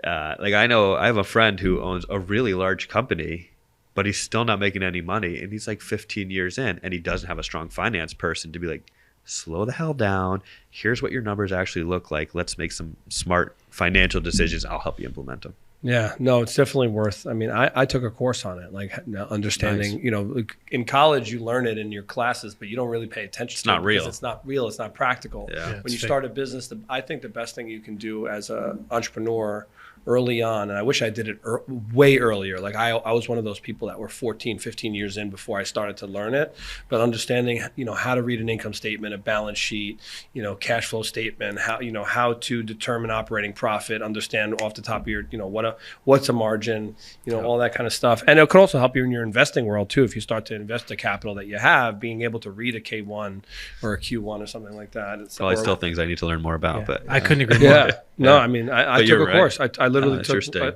I have a friend who owns a really large company, but he's still not making any money, and he's like 15 years in, and he doesn't have a strong finance person to be like, slow the hell down. Here's what your numbers actually look like. Let's make some smart financial decisions. I'll help you implement them. Yeah, no, it's definitely worth. I mean, I took a course on it, like understanding. Nice. In college you learn it in your classes, but you don't really pay attention. It's not real. It's not real. It's not practical. Yeah. When you start a business, I think the best thing you can do as an entrepreneur early on, and I wish I did it way earlier. Like I was one of those people that were 14, 15 years in before I started to learn it. But understanding, how to read an income statement, a balance sheet, cash flow statement, how to determine operating profit, understand off the top of your, what's a margin, all that kind of stuff. And it could also help you in your investing world too. If you start to invest the capital that you have, being able to read a K1 or a Q1 or something like that. It's probably still things I need to learn more about, but I couldn't agree more. Yeah. No, I mean, I took a course. I literally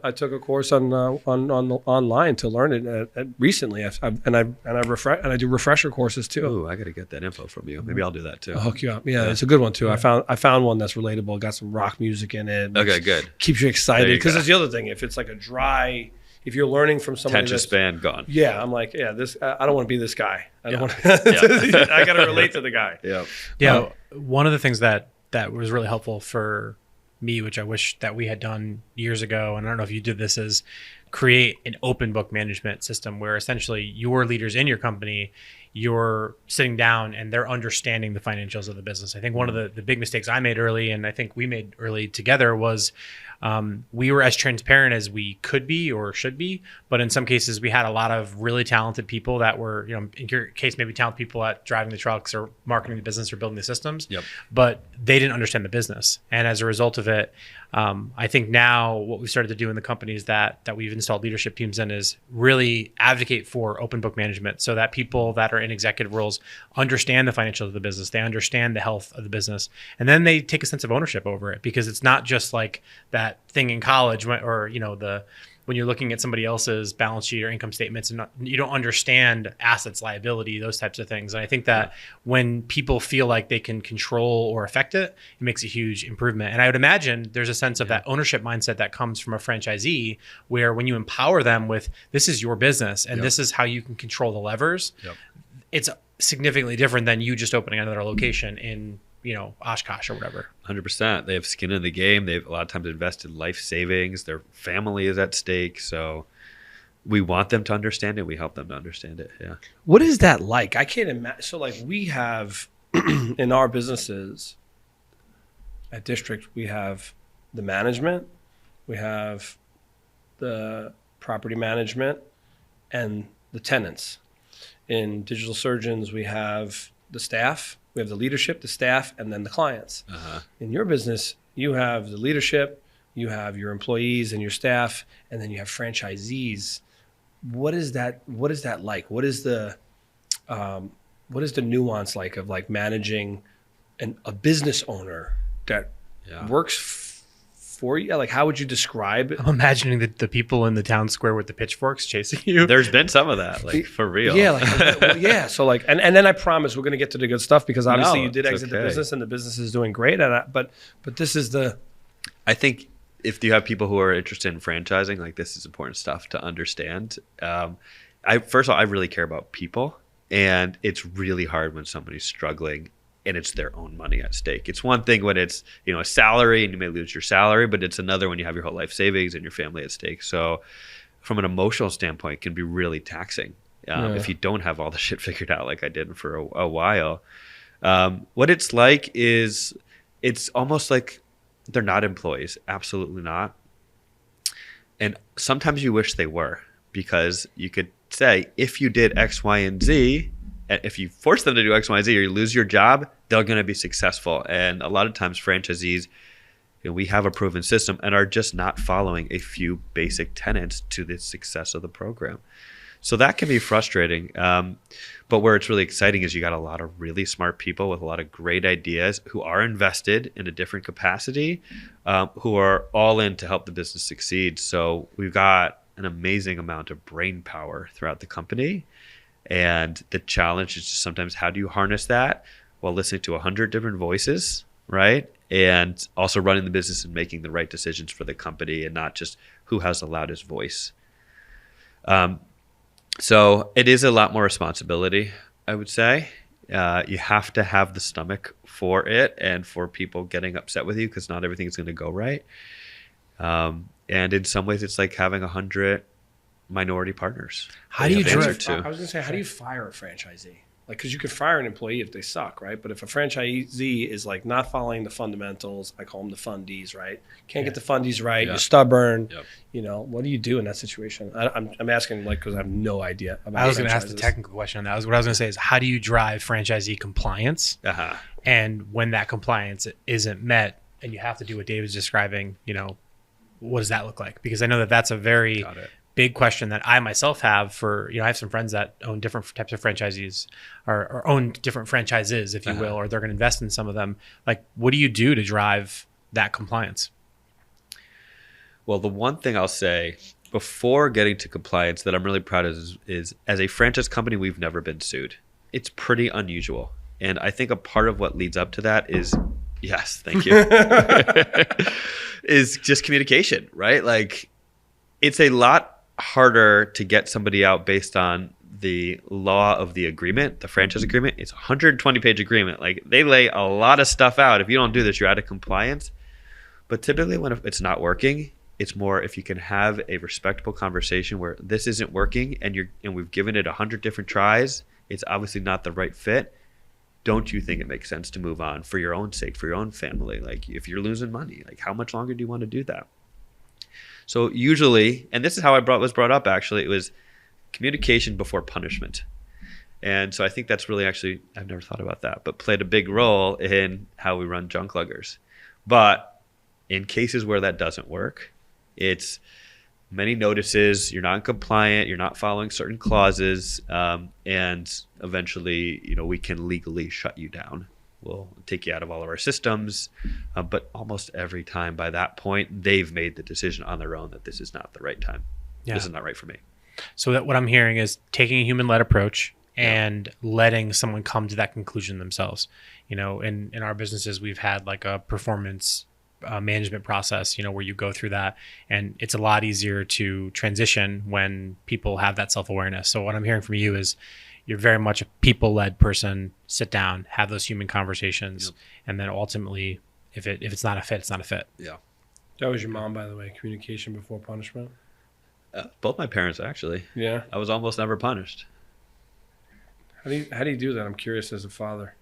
I took a course on online to learn it recently. I do refresher courses too. Ooh, I got to get that info from you. Maybe I'll do that too. I'll hook you up. Yeah, it's a good one too. Yeah. I found one that's relatable. Got some rock music in it. Okay, good. Keeps you excited because it's the other thing. If it's like a dry, if you're learning from somebody, attention span gone. Yeah, I'm like, this. I don't want to be this guy. I don't want. I got to relate to the guy. Yeah. Yeah. One of the things that was really helpful for me, which I wish that we had done years ago, and I don't know if you did this, is create an open book management system where essentially your leaders in your company, you're sitting down and they're understanding the financials of the business. I think one of the big mistakes I made early, and I think we made early together, was we were as transparent as we could be or should be, but in some cases we had a lot of really talented people that were, in your case, maybe talented people at driving the trucks or marketing the business or building the systems, but they didn't understand the business. And as a result of it, I think now what we've started to do in the companies that we've installed leadership teams in is really advocate for open book management so that people that are in executive roles understand the financials of the business, they understand the health of the business, and then they take a sense of ownership over it, because it's not just like that thing in college or when you're looking at somebody else's balance sheet or income statements and you don't understand assets, liability, those types of things. And I think that when people feel like they can control or affect it, it makes a huge improvement. And I would imagine there's a sense of that ownership mindset that comes from a franchisee, where when you empower them with, this is your business and this is how you can control the levers, it's significantly different than you just opening another location in Oshkosh or whatever. 100%. They have skin in the game. They've a lot of times invested life savings. Their family is at stake. So we want them to understand it. We help them to understand it. Yeah. What is that like? I can't imagine. So like we have in our businesses at District, we have the management, we have the property management, and the tenants. In Digital Surgeons, we have the staff, we have the leadership, the staff, and then the clients. In your business, you have the leadership, you have your employees and your staff, and then you have franchisees. What is that like? What is the nuance like of like managing a business owner that works for you? Like, how would you describe it? I'm imagining the people in the town square with the pitchforks chasing you. There's been some of that, like for real. Yeah, like yeah. So like, and then I promise we're going to get to the good stuff because obviously you did it's exit okay. the business and the business is doing great. But this is the. I think if you have people who are interested in franchising, like this is important stuff to understand. First of all, I really care about people, and it's really hard when somebody's struggling and it's their own money at stake. It's one thing when it's, a salary and you may lose your salary, but it's another when you have your whole life savings and your family at stake. So from an emotional standpoint, it can be really taxing if you don't have all the shit figured out like I did for a while. What it's like is it's almost like they're not employees. Absolutely not. And sometimes you wish they were, because you could say, if you did X, Y, and Z, if you force them to do X, Y, and Z, or you lose your job, they're going to be successful. And a lot of times franchisees, we have a proven system and are just not following a few basic tenets to the success of the program. So that can be frustrating. But where it's really exciting is you got a lot of really smart people with a lot of great ideas who are invested in a different capacity, who are all in to help the business succeed. So we've got an amazing amount of brain power throughout the company. And the challenge is just sometimes, how do you harness that while listening to 100 different voices, right? And also running the business and making the right decisions for the company and not just who has the loudest voice. So it is a lot more responsibility, I would say. You have to have the stomach for it and for people getting upset with you, because not everything is going to go right. And in some ways, it's like having 100 minority partners. How do you drive? I was going to say, how do you fire a franchisee? Like, because you could fire an employee if they suck, right? But if a franchisee is like not following the fundamentals, I call them the fundies, right? Can't get the fundies right. You're stubborn. What do you do in that situation? I'm asking like because I have no idea about. I was going to ask the technical question on that. What I was going to say is, how do you drive franchisee compliance? And when that compliance isn't met, and you have to do what Dave was describing, what does that look like? Because I know that that's a very big question that I myself have for, I have some friends that own different types of franchisees or own different franchises, if you will, or they're going to invest in some of them. Like, what do you do to drive that compliance? Well, the one thing I'll say before getting to compliance that I'm really proud of is as a franchise company, we've never been sued. It's pretty unusual. And I think a part of what leads up to that is, yes, thank you, is just communication, right? Like, it's a lot harder to get somebody out based on the law of the agreement, the franchise agreement. It's a 120-page agreement. Like, they lay a lot of stuff out. If you don't do this, you're out of compliance. But typically when it's not working, it's more if you can have a respectable conversation where this isn't working and we've given it 100 different tries, it's obviously not the right fit. Don't you think it makes sense to move on for your own sake, for your own family? Like, if you're losing money, like, how much longer do you want to do that? So usually, and this is how was brought up actually, it was communication before punishment. And so I think that's really actually, I've never thought about that, but played a big role in how we run Junkluggers. But in cases where that doesn't work, it's many notices, you're not compliant, you're not following certain clauses, and eventually, we can legally shut you down. We'll take you out of all of our systems. But almost every time by that point, they've made the decision on their own that this is not the right time. This is not right for me. So what I'm hearing is taking a human-led approach and letting someone come to that conclusion themselves. In our businesses, we've had like a performance management process, where you go through that, and it's a lot easier to transition when people have that self-awareness. So what I'm hearing from you is you're very much a people-led person. Sit down, have those human conversations, and then ultimately, if it's not a fit, it's not a fit. Yeah. That was your mom, by the way. Communication before punishment. Both my parents, actually. Yeah. I was almost never punished. How do you do that? I'm curious as a father.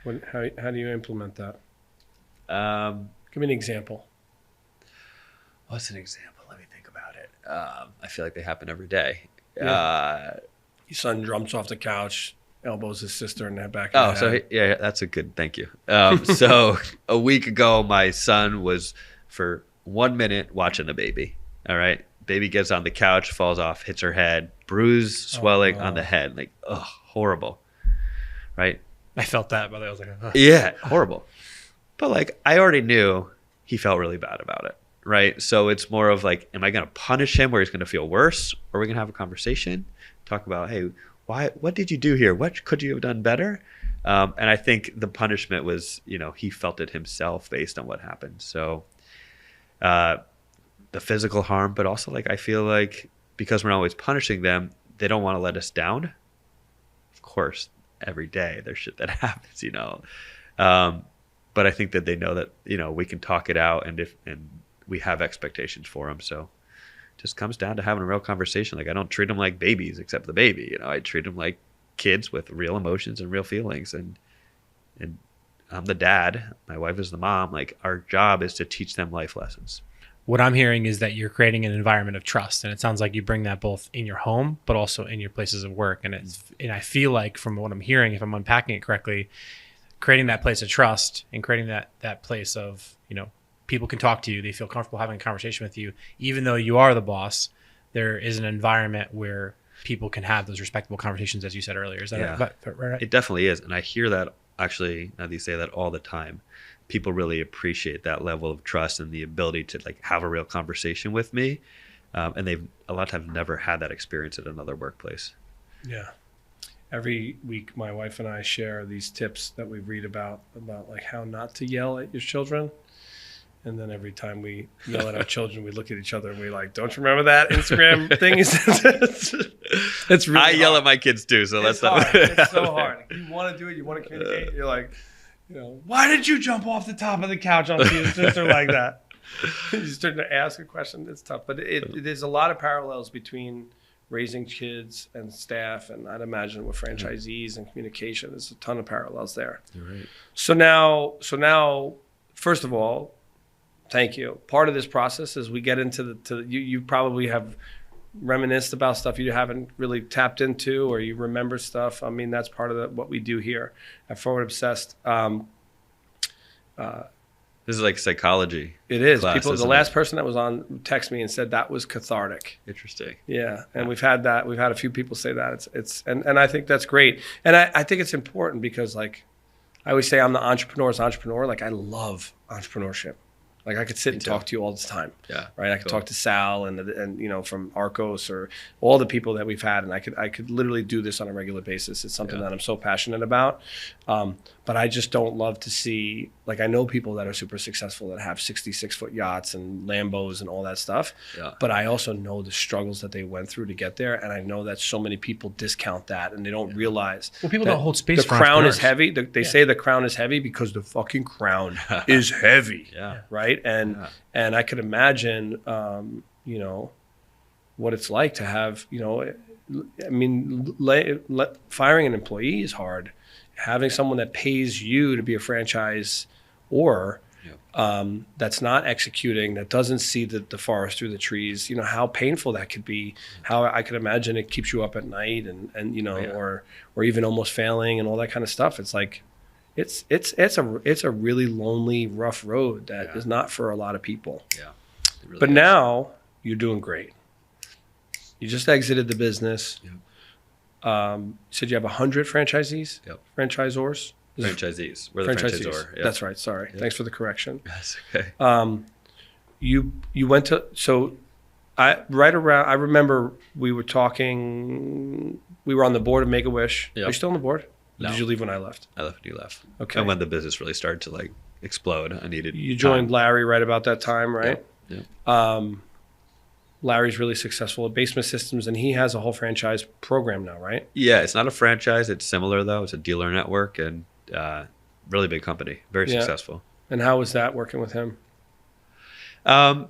How do you implement that? Give me an example. What's an example? Let me think about it. I feel like they happen every day. Yeah. Your son jumps off the couch, elbows his sister in the back of the head. Yeah, that's a good, thank you. So a week ago, my son was for 1 minute watching a baby. All right. Baby gets on the couch, falls off, hits her head, bruise, swelling on the head. Like, horrible. Right. I felt that, but I was like, yeah, horrible. But like, I already knew he felt really bad about it. Right. So it's more of like, am I going to punish him where he's going to feel worse? Or are we going to have a conversation? Talk about, hey, what did you do here? What could you have done better? And I think the punishment was, he felt it himself based on what happened. So the physical harm, but also like, I feel like because we're not always punishing them, they don't want to let us down. Of course, every day there's shit that happens, but I think that they know that, we can talk it out and we have expectations for them. So it just comes down to having a real conversation. Like I don't treat them like babies, except the baby, I treat them like kids with real emotions and real feelings. And I'm the dad, my wife is the mom. Like our job is to teach them life lessons. What I'm hearing is that you're creating an environment of trust, and it sounds like you bring that both in your home, but also in your places of work. And I feel like from what I'm hearing, if I'm unpacking it correctly, creating that place of trust and creating that place of, people can talk to you, they feel comfortable having a conversation with you, even though you are the boss. There is an environment where people can have those respectable conversations, as you said earlier. Is that right? It definitely is, and I hear that actually. Now that you say that, all the time. People really appreciate that level of trust and the ability to like have a real conversation with me. And they've a lot of times never had that experience at another workplace. Yeah. Every week, my wife and I share these tips that we read about like how not to yell at your children. And then every time we yell at our children, we look at each other and we're like, don't you remember that Instagram thing? It's really hard. Yell at my kids too. So that's not. It's so hard. You want to do it. You want to communicate. You're like, why did you jump off the top of the couch on your sister like that? You start to ask a question. It's tough, but there's a lot of parallels between raising kids and staff, and I'd imagine with franchisees and communication, there's a ton of parallels there. You're right. So now, first of all, thank you. Part of this process is we get into you probably have reminisced about stuff you haven't really tapped into, or you remember stuff. I mean, that's part of what we do here at Forward Obsessed. This is like psychology. It is. Class, the last person that was on texted me and said that was cathartic. Interesting. Yeah, and we've had that. We've had a few people say that. And I think that's great. And I think it's important because, like, I always say I'm the entrepreneur's entrepreneur. Like, I love entrepreneurship. Like I could sit and talk to you all the time. Yeah. Right. I could talk to Sal and from Arcos or all the people that we've had, and I could literally do this on a regular basis. It's something that I'm so passionate about. But I just don't love to see, like, I know people that are super successful that have 66-foot yachts and Lambos and all that stuff. Yeah. But I also know the struggles that they went through to get there, and I know that so many people discount that and they don't realize. Well, people don't hold space. The crown is heavy. They say the crown is heavy because the fucking crown is heavy. Yeah. Right. And I could imagine, what it's like to have, I mean, firing an employee is hard. Having someone that pays you to be a franchise or that's not executing, that doesn't see the forest through the trees, how painful that could be, how I could imagine it keeps you up at night and or even almost failing and all that kind of stuff. It's like, it's a really lonely, rough road that is not for a lot of people. Yeah. Really but now you're doing great. You just exited the business. Yep. You said you have 100 franchisees? Yep. Franchisors? Franchisees. We're the franchisor. Yep. That's right. Sorry. Yep. Thanks for the correction. That's okay. You went to, so I remember we were talking, we were on the board of Make-A-Wish. Yep. Are you still on the board? No. Did you leave when I left? I left when you left. Okay. And when the business really started to explode. I needed. You joined Larry right about that time, right? Yeah. Larry's really successful at Basement Systems, and he has a whole franchise program now, right? Yeah, it's not a franchise. It's similar though. It's a dealer network and really big company, very successful. And how was that working with him? What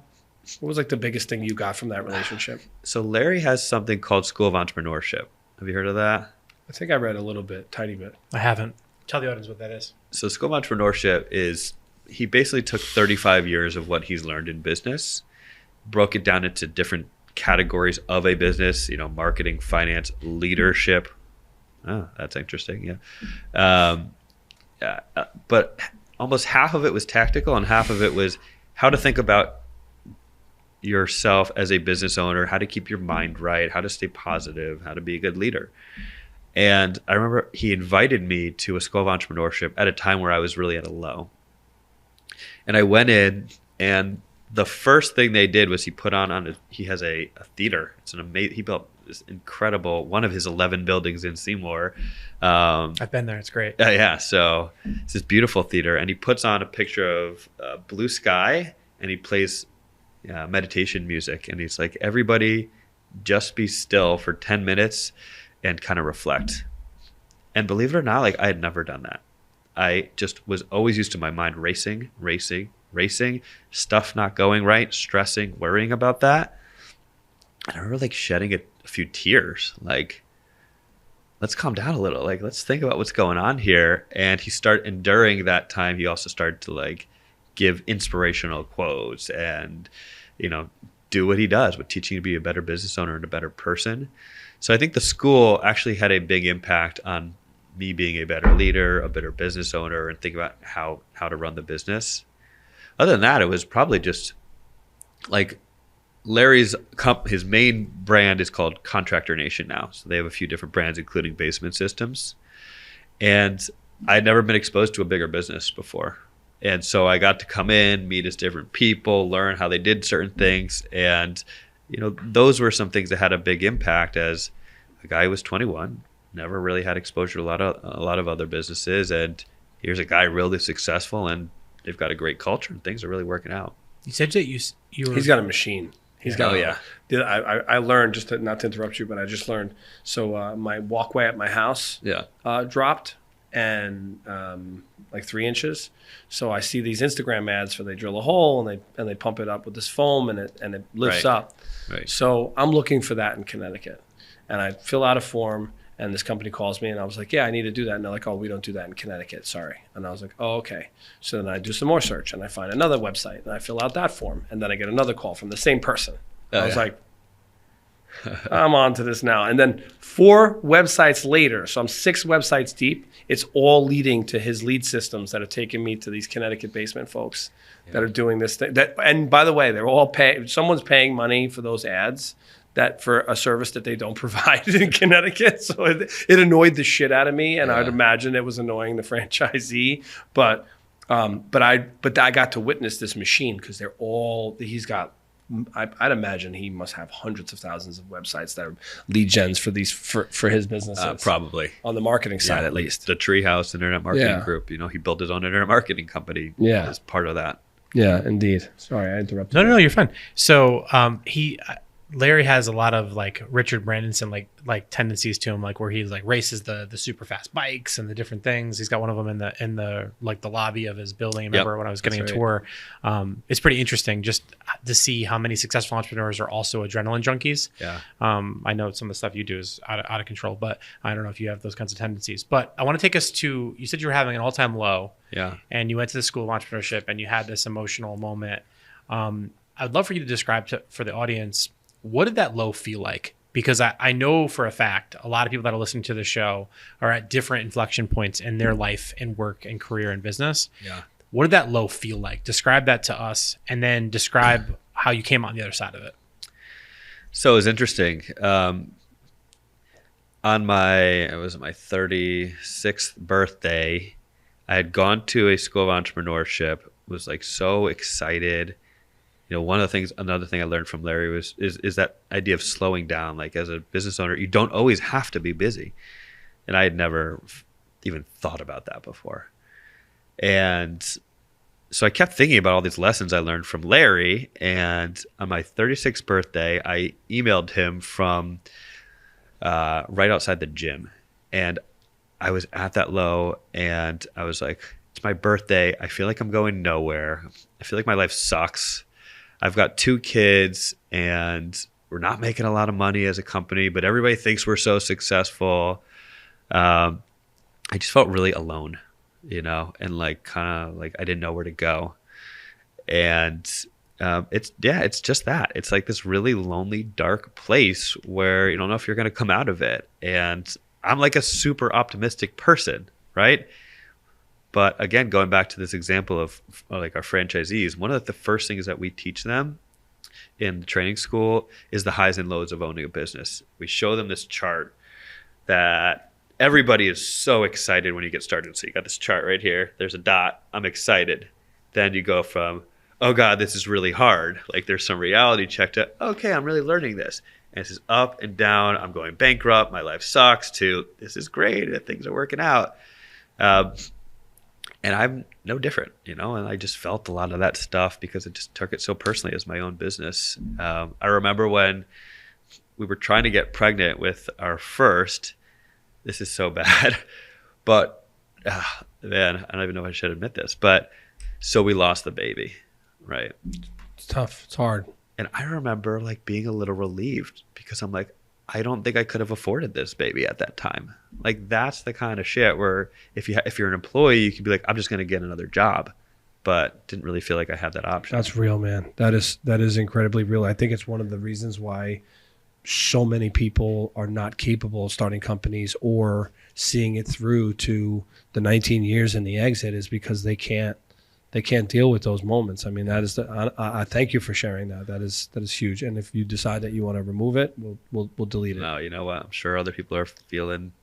was like the biggest thing you got from that relationship? So Larry has something called School of Entrepreneurship. Have you heard of that? I think I read a little bit, tiny bit. I haven't. Tell the audience what that is. So School of Entrepreneurship is, he basically took 35 years of what he's learned in business, broke it down into different categories of a business, marketing, finance, leadership. Oh, that's interesting. Yeah. But almost half of it was tactical and half of it was how to think about yourself as a business owner, how to keep your mind right, how to stay positive, how to be a good leader. And I remember he invited me to a School of Entrepreneurship at a time where I was really at a low. And I went in, and the first thing they did was he has a theater. It's an amazing, he built this incredible, one of his 11 buildings in Seymour. I've been there. It's great. Yeah. So it's this beautiful theater, and he puts on a picture of blue sky, and he plays meditation music. And he's like, everybody just be still for 10 minutes and kind of reflect. And believe it or not, like I had never done that. I just was always used to my mind racing, stuff not going right, stressing, worrying about that. And I remember like shedding a few tears, like, let's calm down a little. Like, let's think about what's going on here. And during that time, he also started to like give inspirational quotes and, do what he does with teaching you to be a better business owner and a better person. So I think the school actually had a big impact on me being a better leader, a better business owner, and think about how to run the business. Other than that, it was probably just like Larry's his main brand is called Contractor Nation now. So they have a few different brands, including Basement Systems. And I'd never been exposed to a bigger business before. And so I got to come in, meet as different people, learn how they did certain things. And, those were some things that had a big impact as a guy who was 21, never really had exposure to a lot of other businesses. And here's a guy really successful, and they've got a great culture, and things are really working out. You said that you were... He's got a machine. He's got. Oh yeah. I learned, just not to interrupt you, but I just learned. So my walkway at my house dropped and like 3 inches. So I see these Instagram ads where they drill a hole and they pump it up with this foam and it lifts up. Right. So I'm looking for that in Connecticut, and I fill out a form. And this company calls me, and I was like, yeah, I need to do that. And they're like, oh, we don't do that in Connecticut. Sorry. And I was like, oh, okay. So then I do some more search, and I find another website, and I fill out that form. And then I get another call from the same person. I was like, I'm on to this now. And then 4 websites later, so I'm 6 websites deep, it's all leading to his lead systems that are taking me to these Connecticut basement folks that are doing this thing. And by the way, they're all paying. Someone's paying money for those ads that for a service that they don't provide in Connecticut. So it annoyed the shit out of me. And I'd imagine it was annoying the franchisee, but I got to witness this machine because I'd imagine he must have hundreds of thousands of websites that are lead gens for his businesses. Probably. On the marketing side, at least. The Treehouse Internet Marketing Group, he built his own internet marketing company as part of that. Yeah, indeed. Sorry, I interrupted. No, you're fine. So Larry has a lot of like Richard Branson like tendencies to him, like where he's like races the super fast bikes and the different things. He's got one of them in the like the lobby of his building. I remember when I was getting a tour. It's pretty interesting just to see how many successful entrepreneurs are also adrenaline junkies. Yeah. I know some of the stuff you do is out of control, but I don't know if you have those kinds of tendencies. But I want to take us to, you said you were having an all-time low. Yeah. And you went to the School of Entrepreneurship and you had this emotional moment. I'd love for you to describe for the audience, what did that low feel like? Because I know for a fact, a lot of people that are listening to the show are at different inflection points in their life and work and career and business. Yeah. What did that low feel like? Describe that to us, and then describe how you came out on the other side of it. So it was interesting. On my 36th birthday, I had gone to a School of Entrepreneurship, was like so excited. Another thing I learned from Larry is that idea of slowing down. Like as a business owner, you don't always have to be busy. And I had never even thought about that before. And so I kept thinking about all these lessons I learned from Larry. And on my 36th birthday, I emailed him from right outside the gym. And I was at that low and I was like, it's my birthday. I feel like I'm going nowhere. I feel like my life sucks. I've got 2 kids and we're not making a lot of money as a company, but everybody thinks we're so successful. I just felt really alone, and like kind of like I didn't know where to go. And it's just that. It's like this really lonely, dark place where you don't know if you're going to come out of it. And I'm like a super optimistic person, right? But again, going back to this example of like our franchisees, one of the first things that we teach them in the training school is the highs and lows of owning a business. We show them this chart that everybody is so excited when you get started. So you got this chart right here. There's a dot. I'm excited. Then you go from, oh God, this is really hard. Like there's some reality check to, okay, I'm really learning this. And it's just up and down. I'm going bankrupt. My life sucks to this is great. Things are working out. And I'm no different, and I just felt a lot of that stuff because I just took it so personally as my own business. I remember when we were trying to get pregnant with our first, this is so bad, but man, I don't even know if I should admit this, but so we lost the baby, right? It's tough. It's hard. And I remember like being a little relieved because I'm like, I don't think I could have afforded this baby at that time. Like that's the kind of shit where if you're an employee, you can be like, I'm just going to get another job, but didn't really feel like I had that option. That's real, man. That is incredibly real. I think it's one of the reasons why so many people are not capable of starting companies or seeing it through to the 19 years and the exit is because they can't deal with those moments. I mean, that is I thank you for sharing that. That is huge. And if you decide that you want to remove it, we'll delete it. No, you know what? I'm sure other people are feeling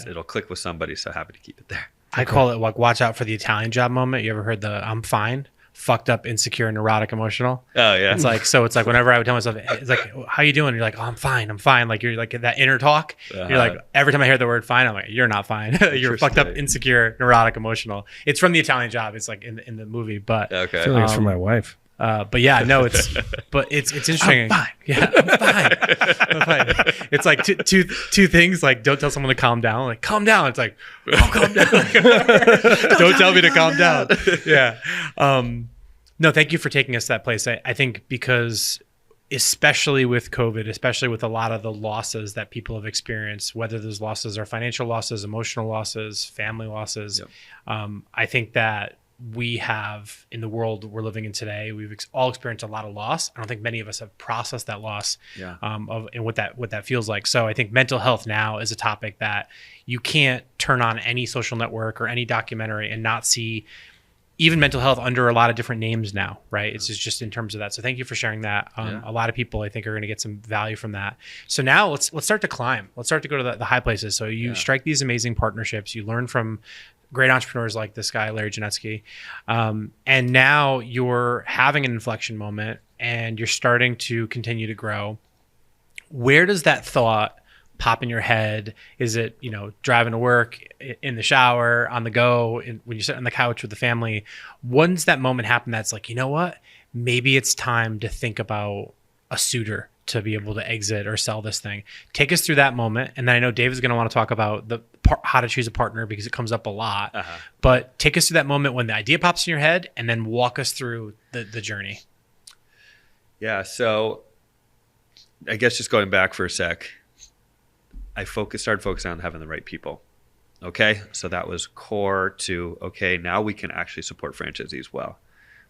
it'll click with somebody. So happy to keep it there. I call it like watch out for the Italian job moment. You ever heard the I'm fine? Fucked up, insecure, neurotic, emotional. Oh yeah. It's like whenever I would tell myself, it's like, how you doing? You're like, oh, I'm fine. Like you're like that inner talk. You're like, every time I hear the word fine, I'm like, you're not fine. You're fucked up, insecure, neurotic, emotional. It's from the Italian job. It's like in the movie, but okay. I feel like it's from my wife. But yeah, no, it's interesting. I'm fine. Yeah, I'm fine. I'm fine. It's like two things. Like, don't tell someone to calm down. Like, calm down. It's like, oh, calm down. Don't tell me to calm down. Yeah. No, thank you for taking us to that place. I think because especially with COVID, especially with a lot of the losses that people have experienced, whether those losses are financial losses, emotional losses, family losses, I think that we have in the world we're living in today, we've all experienced a lot of loss. I don't think many of us have processed that loss and what that feels like. So I think mental health now is a topic that you can't turn on any social network or any documentary and not see even mental health under a lot of different names now, right? It's just in terms of that. So thank you for sharing that. A lot of people I think are going to get some value from that. So now let's start to climb. Let's start to go to the high places. So you strike these amazing partnerships. You learn from great entrepreneurs like this guy, Larry Janesky. And now you're having an inflection moment and you're starting to continue to grow. Where does that thought pop in your head? Is it, driving to work, in the shower, on the go, when you sit on the couch with the family? When's that moment happen that's like, you know what? Maybe it's time to think about a suitor to be able to exit or sell this thing. Take us through that moment. And then I know Dave is going to want to talk about how to choose a partner because it comes up a lot. But take us through that moment when the idea pops in your head and then walk us through the journey. Yeah. So I guess just going back for a sec, I started focusing on having the right people. Okay. So that was core to, okay, now we can actually support franchisees well.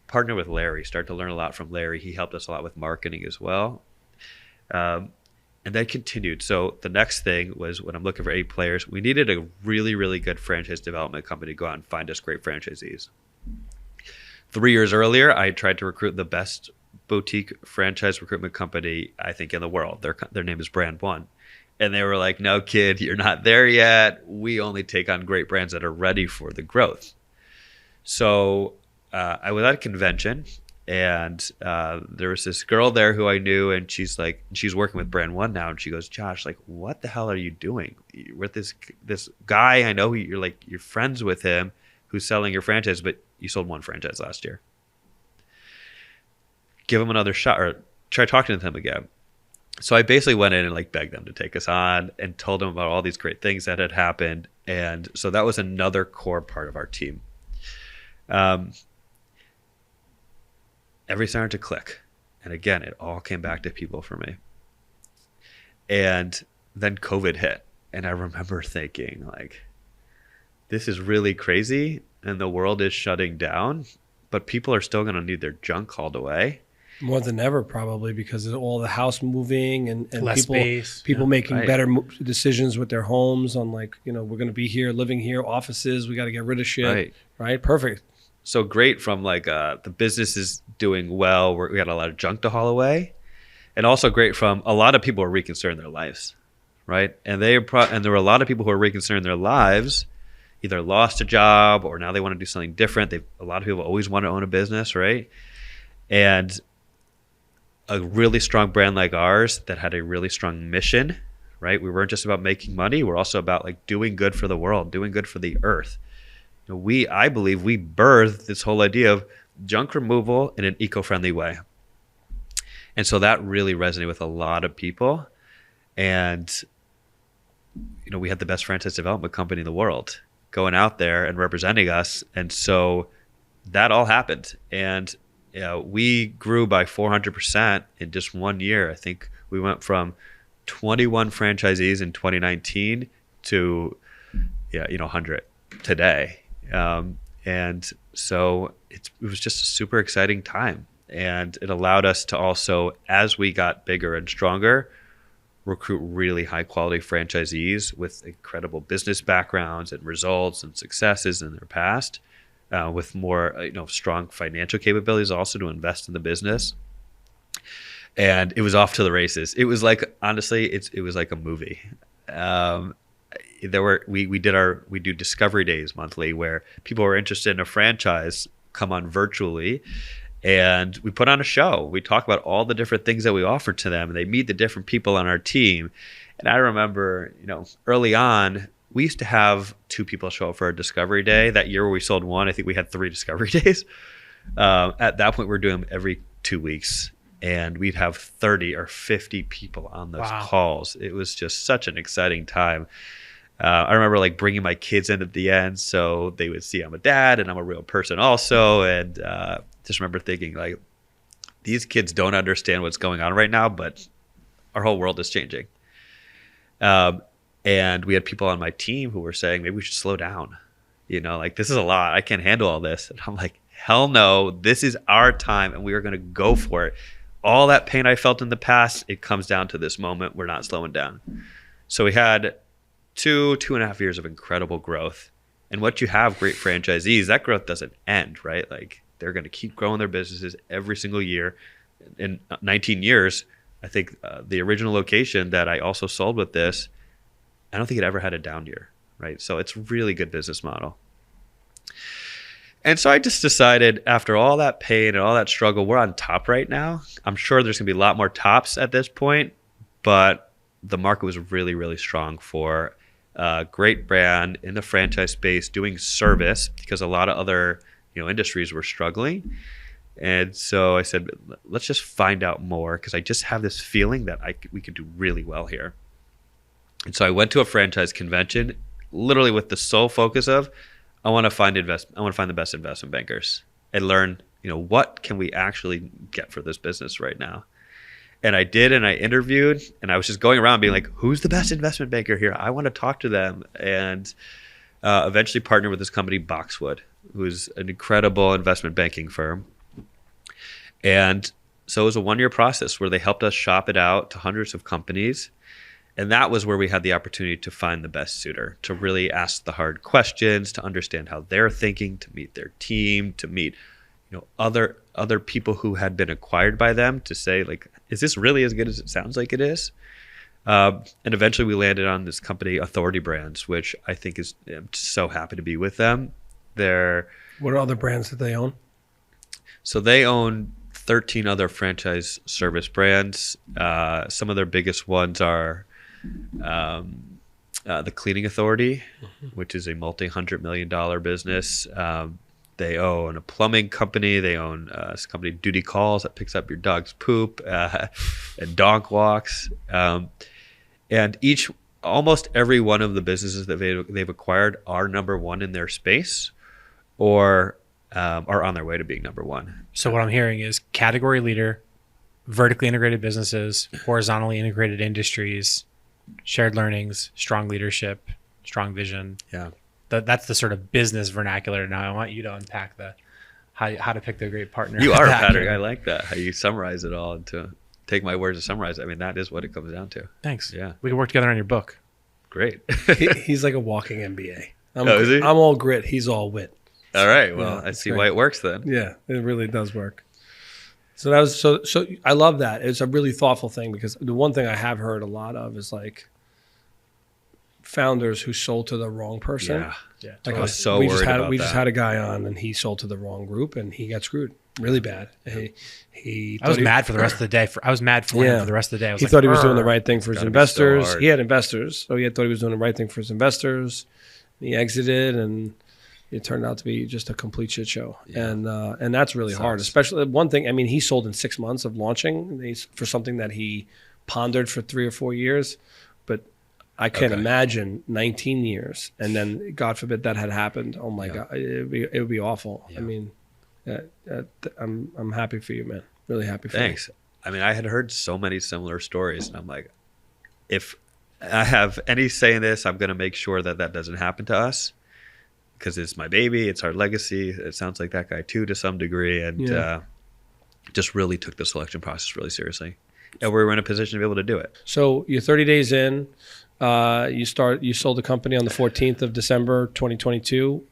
Partner with Larry, start to learn a lot from Larry. He helped us a lot with marketing as well. And then continued. So the next thing was when I'm looking for 8 players, we needed a really, really good franchise development company to go out and find us great franchisees. 3 years earlier, I had tried to recruit the best boutique franchise recruitment company, I think, in the world. Their name is Brand One. And they were like, no, kid, you're not there yet. We only take on great brands that are ready for the growth. So I was at a convention and there was this girl there who I knew, and she's working with Brand One now. And she goes, Josh, like, what the hell are you doing? You're with this guy, I know you're friends with him, who's selling your franchise, but you sold one franchise last year. Give them another shot, or try talking to them again. So I basically went in and like begged them to take us on and told them about all these great things that had happened. And so that was another core part of our team. Everything started to click. And again, it all came back to people for me. And then COVID hit. And I remember thinking, like, this is really crazy and the world is shutting down, but people are still going to need their junk hauled away. More than ever, probably, because of all the house moving and less space. People making better decisions with their homes on, like, you know, we're going to be here, living here, offices, we got to get rid of shit. Right? Perfect. So great from like the business is doing well. We had a lot of junk to haul away. And also great from a lot of people are reconsidering their lives, right? And there were a lot of people who are reconsidering their lives, either lost a job or now they want to do something different. A lot of people always want to own a business, right? And a really strong brand like ours that had a really strong mission, right? We weren't just about making money. We're also about like doing good for the world, doing good for the earth. You know, I believe we birthed this whole idea of junk removal in an eco-friendly way. And so that really resonated with a lot of people. And, you know, we had the best franchise development company in the world going out there and representing us. And so that all happened. And we grew by 400% in just 1 year. I think we went from 21 franchisees in 2019 to 100 today. And so it was just a super exciting time. And it allowed us to also, as we got bigger and stronger, recruit really high quality franchisees with incredible business backgrounds and results and successes in their past, with more strong financial capabilities also to invest in the business. And it was off to the races. It was like, honestly, it was like a movie. We do discovery days monthly where people who are interested in a franchise come on virtually, and we put on a show. We talk about all the different things that we offer to them, and they meet the different people on our team. And I remember, early on, we used to have 2 people show up for a discovery day. That year where we sold one, I think we had 3 discovery days. At that point, we're doing them every 2 weeks, and we'd have 30 or 50 people on those calls. It was just such an exciting time. I remember like bringing my kids in at the end so they would see I'm a dad and I'm a real person also. And just remember thinking like, these kids don't understand what's going on right now, but our whole world is changing. And we had people on my team who were saying, maybe we should slow down. Like, this is a lot. I can't handle all this. And I'm like, hell no, this is our time and we are going to go for it. All that pain I felt in the past, it comes down to this moment. We're not slowing down. So we had 2.5 years of incredible growth. And what you have, great franchisees, that growth doesn't end, right? Like, they're going to keep growing their businesses every single year. In 19 years, I think the original location that I also sold with this, I don't think it ever had a down year, right? So it's a really good business model. And so I just decided, after all that pain and all that struggle, we're on top right now. I'm sure there's going to be a lot more tops at this point, but the market was really, really strong for a great brand in the franchise space doing service, because a lot of other industries were struggling. And so I said, let's just find out more, because I just have this feeling that we could do really well here. And so I went to a franchise convention, literally with the sole focus of, I want to find the best investment bankers and learn, what can we actually get for this business right now. And I did, and I interviewed, and I was just going around being like, who's the best investment banker here? I want to talk to them. And eventually partnered with this company, Boxwood, who's an incredible investment banking firm. And so it was a 1-year process where they helped us shop it out to hundreds of companies. And that was where we had the opportunity to find the best suitor, to really ask the hard questions, to understand how they're thinking, to meet their team, to meet other people who had been acquired by them, to say, like, is this really as good as it sounds like it is? And eventually we landed on this company, Authority Brands, which I think I'm so happy to be with them. What are other brands that they own? So they own 13 other franchise service brands. Some of their biggest ones are the Cleaning Authority, which is a multi-$100 million business. They own a plumbing company. They own this company, Duty Calls, that picks up your dog's poop and dog walks. And almost every one of the businesses that they've acquired are number one in their space, or are on their way to being number one. So what I'm hearing is category leader, vertically integrated businesses, horizontally integrated industries, shared learnings, strong leadership, strong vision. Yeah. That's the sort of business vernacular. Now I want you to unpack how to pick the great partner. You are, Patrick. I like that. How you summarize it all into take my words to summarize it. I mean, that is what it comes down to. Thanks. Yeah. We can work together on your book. Great. He's like a walking MBA. Is he? I'm all grit. He's all wit. All right. Well, Yeah, I see great. why it works then. Yeah, it really does work. So that was so I love that. It's a really thoughtful thing, because the one thing I have heard a lot of is like founders who sold to the wrong person. Yeah. Like I was so worried about that. We just had a guy on, and he sold to the wrong group, and he got screwed really bad. I was mad for the rest of the day. I was mad for him for the rest of the day. He thought he was doing the right thing for his Gotta be so investors. hard. He had investors, so he thought he was doing the right thing for his investors. He exited, and it turned out to be just a complete shit show. Yeah. And that's really hard. Especially one thing. I mean, he sold in 6 months of launching for something that he pondered for 3 or 4 years, but I can't imagine 19 years, and then God forbid that had happened. Oh my God, it would be awful. Yeah. I mean, I'm happy for you, man. Really happy for Thanks. I mean, I had heard so many similar stories, and I'm like, if I have any say in this, I'm going to make sure that doesn't happen to us, because it's my baby, it's our legacy. It sounds like that guy too, to some degree, and just really took the selection process really seriously, and we were in a position to be able to do it. So you're 30 days in. You sold the company on the 14th of December, 2022.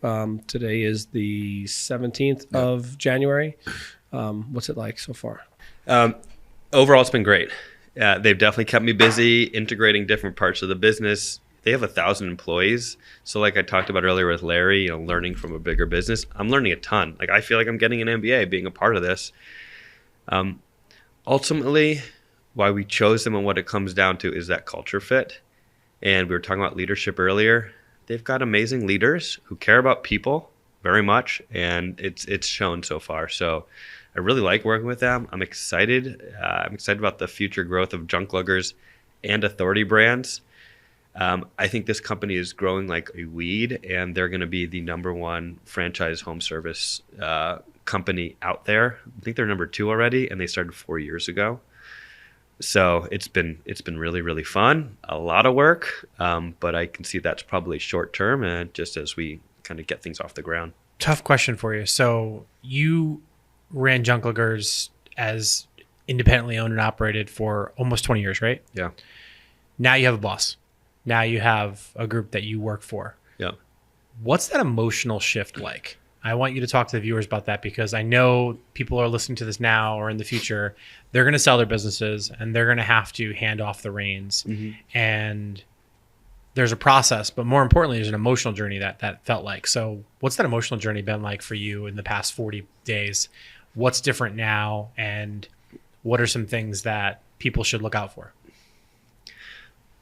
Today is the 17th of January. What's it like so far? Overall, it's been great. They've definitely kept me busy integrating different parts of the business. They have 1,000 employees. So like I talked about earlier with Larry, learning from a bigger business, I'm learning a ton. Like, I feel like I'm getting an MBA being a part of this. Ultimately, why we chose them and what it comes down to is that culture fit. And we were talking about leadership earlier. They've got amazing leaders who care about people very much, and it's shown so far. So I really like working with them. I'm excited. I'm excited about the future growth of Junkluggers and Authority brands. I think this company is growing like a weed, and they're going to be the number one franchise home service company out there. I think they're number 2 already, and they started 4 years ago. So it's been really, really fun, a lot of work, but I can see that's probably short term, and just as we kind of get things off the ground. Tough question for you. So you ran Junkluggers as independently owned and operated for almost 20 years, right? Yeah. Now you have a boss. Now you have a group that you work for. Yeah. What's that emotional shift like? I want you to talk to the viewers about that, because I know people are listening to this now or in the future. They're going to sell their businesses, and they're going to have to hand off the reins. Mm-hmm. And there's a process, but more importantly, there's an emotional journey that felt like. So what's that emotional journey been like for you in the past 40 days? What's different now? And what are some things that people should look out for?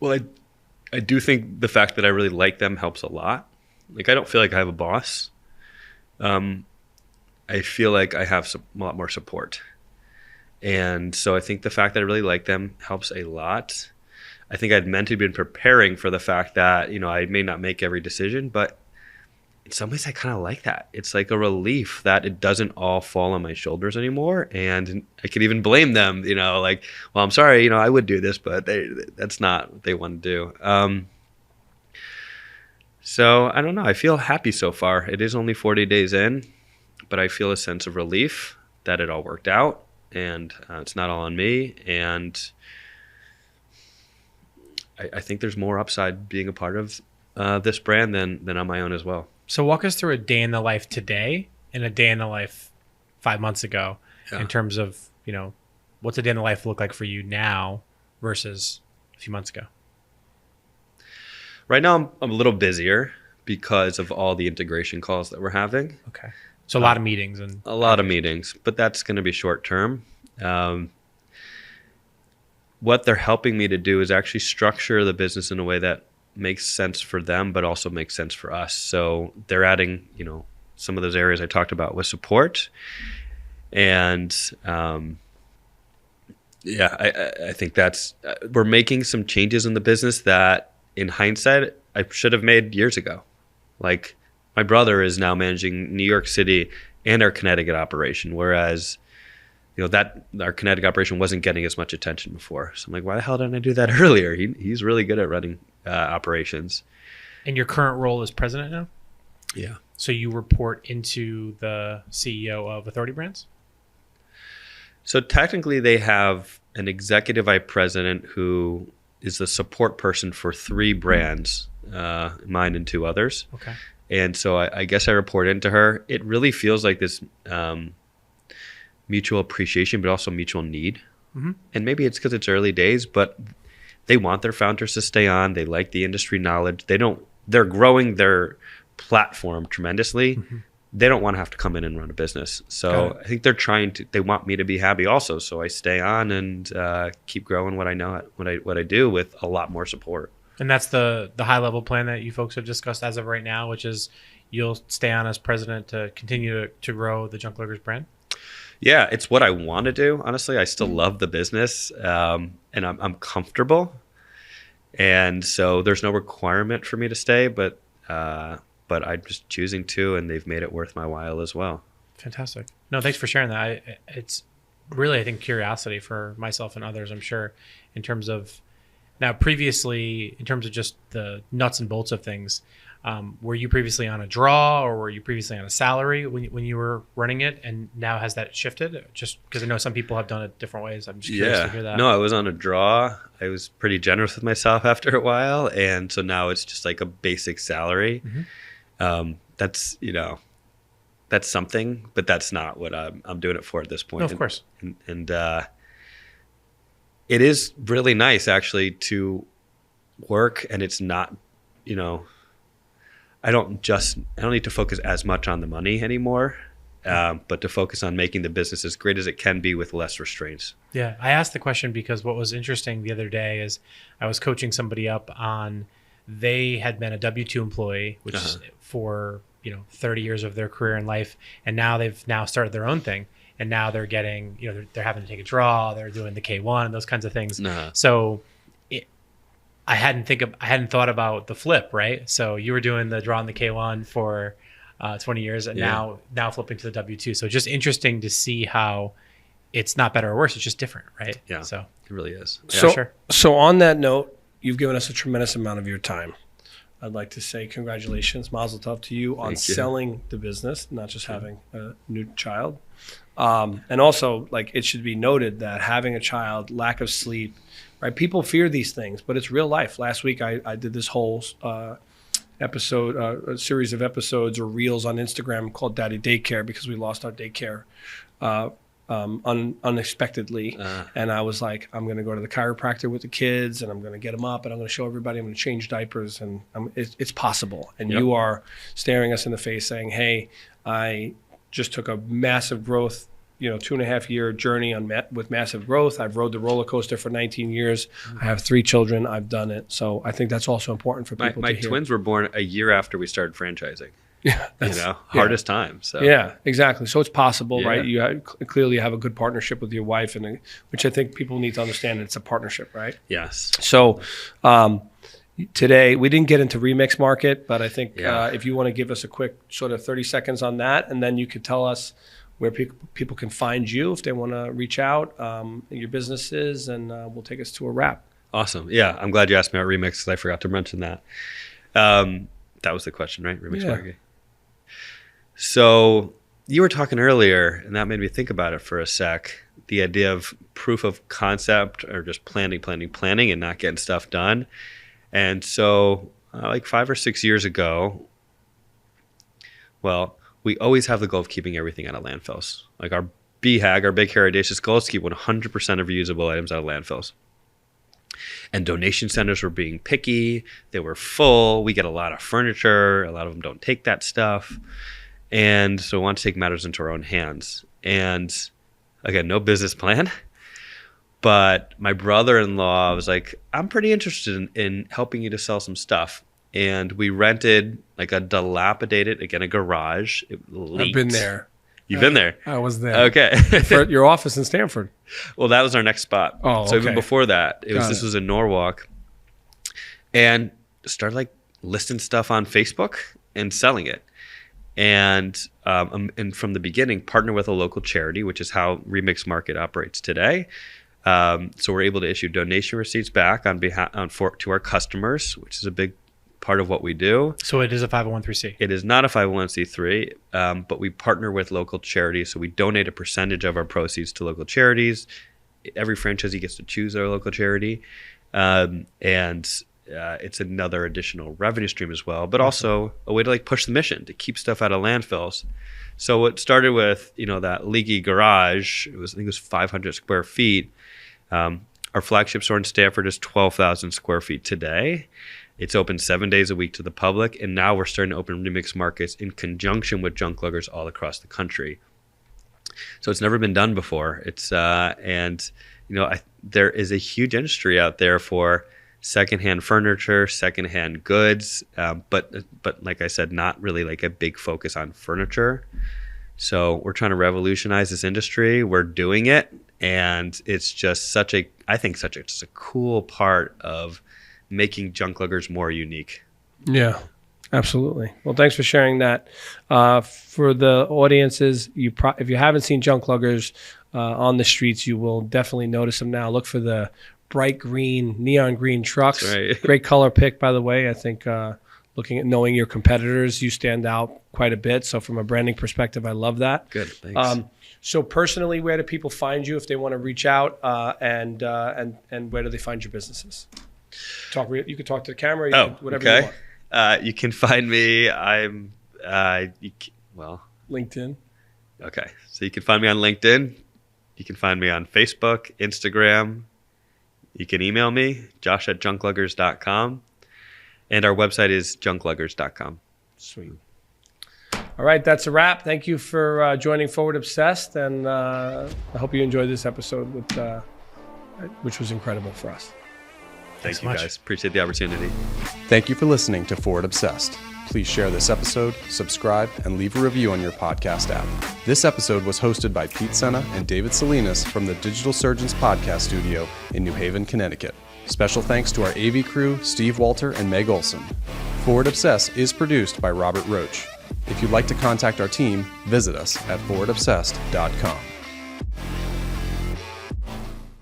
Well, I do think the fact that I really like them helps a lot. Like, I don't feel like I have a boss. I feel like I have a lot more support. And so I think the fact that I really like them helps a lot. I think I'd mentally been preparing for the fact that, I may not make every decision, but in some ways I kind of like that. It's like a relief that it doesn't all fall on my shoulders anymore. And I could even blame them, like, well, I'm sorry, I would do this, but that's not what they want to do. So I don't know. I feel happy so far. It is only 40 days in, but I feel a sense of relief that it all worked out, and it's not all on me. And I think there's more upside being a part of this brand than on my own as well. So walk us through a day in the life today and a day in the life 5 months ago, in terms of, what's a day in the life look like for you now versus a few months ago? Right now, I'm a little busier because of all the integration calls that we're having. Okay. So a lot of meetings. A lot of meetings, but that's going to be short term. What they're helping me to do is actually structure the business in a way that makes sense for them, but also makes sense for us. So they're adding, some of those areas I talked about with support. And I think that's we're making some changes in the business that in hindsight I should have made years ago. Like my brother is now managing New York City and our Connecticut operation, whereas that our Connecticut operation wasn't getting as much attention before. So I'm like, why the hell didn't I do that earlier? He's really good at running operations. And your current role is president now? Yeah. So you report into the CEO of Authority Brands? So technically they have an executive vice president who is the support person for 3 brands, mine and 2 others. Okay. And so I guess I report into her. It really feels like this mutual appreciation, but also mutual need. Mm-hmm. And maybe it's because it's early days, but they want their founders to stay on. They like the industry knowledge. They're growing their platform tremendously. Mm-hmm. They don't want to have to come in and run a business. So I think they want me to be happy also. So I stay on and keep growing what I know, what I do with a lot more support. And that's the high level plan that you folks have discussed as of right now, which is you'll stay on as president to continue to grow the Junkluggers brand? Yeah, it's what I want to do. Honestly, I still love the business and I'm comfortable. And so there's no requirement for me to stay, but I'm just choosing to, and they've made it worth my while as well. Fantastic. No, thanks for sharing that. It's really, I think, curiosity for myself and others, I'm sure, in terms of now previously, in terms of just the nuts and bolts of things. Were you previously on a draw or were you previously on a salary when you were running it? And now has that shifted? Just because I know some people have done it different ways. I'm just curious to hear that. No, I was on a draw. I was pretty generous with myself after a while. And so now it's just like a basic salary. Mm-hmm. That's something, but that's not what I'm doing it for at this point. No, of course. And it is really nice actually to work, and it's not, I don't need to focus as much on the money anymore, but to focus on making the business as great as it can be with less restraints. Yeah, I asked the question because what was interesting the other day is I was coaching somebody up on, they had been a W-2 employee, which is for 30 years of their career in life, and now they've started their own thing, and now they're getting they're having to take a draw, they're doing the K1 and those kinds of things. So I hadn't thought about the flip, right? So you were doing the draw and the K1 for 20 years, and now flipping to the W-2. So just interesting to see how it's not better or worse; it's just different, right? Yeah, so it really is. Yeah. So on that note, you've given us a tremendous amount of your time. I'd like to say congratulations, Mazel Tov to you on selling the business, not just having a new child. And also, it should be noted that having a child, lack of sleep, right? People fear these things, but it's real life. Last week, I did this whole episode, a series of episodes or reels on Instagram called Daddy Daycare because we lost our daycare unexpectedly. And I was like, I'm going to go to the chiropractor with the kids and I'm going to get them up and I'm going to show everybody, I'm going to change diapers, and it's possible. And you are staring us in the face saying, hey, I just took a massive growth, 2.5 year journey with massive growth. I've rode the roller coaster for 19 years. Mm-hmm. I have 3 children. I've done it. So I think that's also important for people to hear. My twins were born a year after we started franchising. Yeah, hardest time. So yeah, exactly. So it's possible, right? You clearly have a good partnership with your wife, and which I think people need to understand. It's a partnership, right? Yes. So today we didn't get into remix market, but I think if you want to give us a quick sort of 30 seconds on that, and then you could tell us where people can find you if they want to reach out, your businesses, and we'll take us to a wrap. Awesome. Yeah, I'm glad you asked me about remix because I forgot to mention that. That was the question, right? Remix market. So you were talking earlier, and that made me think about it for a sec. The idea of proof of concept or just planning and not getting stuff done. And so 5 or 6 years ago, we always have the goal of keeping everything out of landfills. Like our BHAG, our Big Hair Audacious goal is to keep 100% of reusable items out of landfills. And donation centers were being picky. They were full. We get a lot of furniture. A lot of them don't take that stuff. And so we want to take matters into our own hands. And again, no business plan. But my brother-in-law was like, I'm pretty interested in helping you to sell some stuff. and we rented like a dilapidated, again, a garage. It leaked. I've been there. You've been there? I was there. Okay. For your office in Stanford. Well, that was our next spot. Oh, so okay. even before that, this was in Norwalk, and started like listing stuff on Facebook and selling it. And from the beginning, partner with a local charity, which is how Remix Market operates today. So we're able to issue donation receipts back to our customers, which is a big part of what we do. So it is a 501c. It is not a 501c3, but we partner with local charities. So we donate a percentage of our proceeds to local charities. Every franchisee gets to choose their local charity. It's another additional revenue stream as well, but also a way to like push the mission to keep stuff out of landfills. So what started with, that leaky garage, I think it was 500 square feet. Our flagship store in Stanford is 12,000 square feet today. It's open 7 days a week to the public. And now we're starting to open Remix Markets in conjunction with Junkluggers all across the country. So it's never been done before. There is a huge industry out there for secondhand furniture, secondhand goods, but like I said, not really like a big focus on furniture. So we're trying to revolutionize this industry. We're doing it, and it's just such a cool part of making Junkluggers more unique. Yeah, absolutely. Well, thanks for sharing that. For the audiences, if you haven't seen Junkluggers on the streets, you will definitely notice them now. Look for the bright green, neon green trucks. Right. Great color pick, by the way. I think knowing your competitors, you stand out quite a bit. So from a branding perspective, I love that. Good, thanks. So personally, where do people find you if they want to reach out, and where do they find your businesses? You can talk to the camera. Whatever you want. You can find me. I'm LinkedIn. Okay, so you can find me on LinkedIn. You can find me on Facebook, Instagram. You can email me, josh@junkluggers.com. And our website is junkluggers.com. Sweet. All right, that's a wrap. Thank you for joining Forward Obsessed, and I hope you enjoyed this episode, which was incredible for us. Thank you, guys. Appreciate the opportunity. Thank you for listening to Forward Obsessed. Please share this episode, subscribe, and leave a review on your podcast app. This episode was hosted by Pete Senna and David Salinas from the Digital Surgeons Podcast Studio in New Haven, Connecticut. Special thanks to our AV crew, Steve Walter and Meg Olson. Forward Obsessed is produced by Robert Roach. If you'd like to contact our team, visit us at forwardobsessed.com.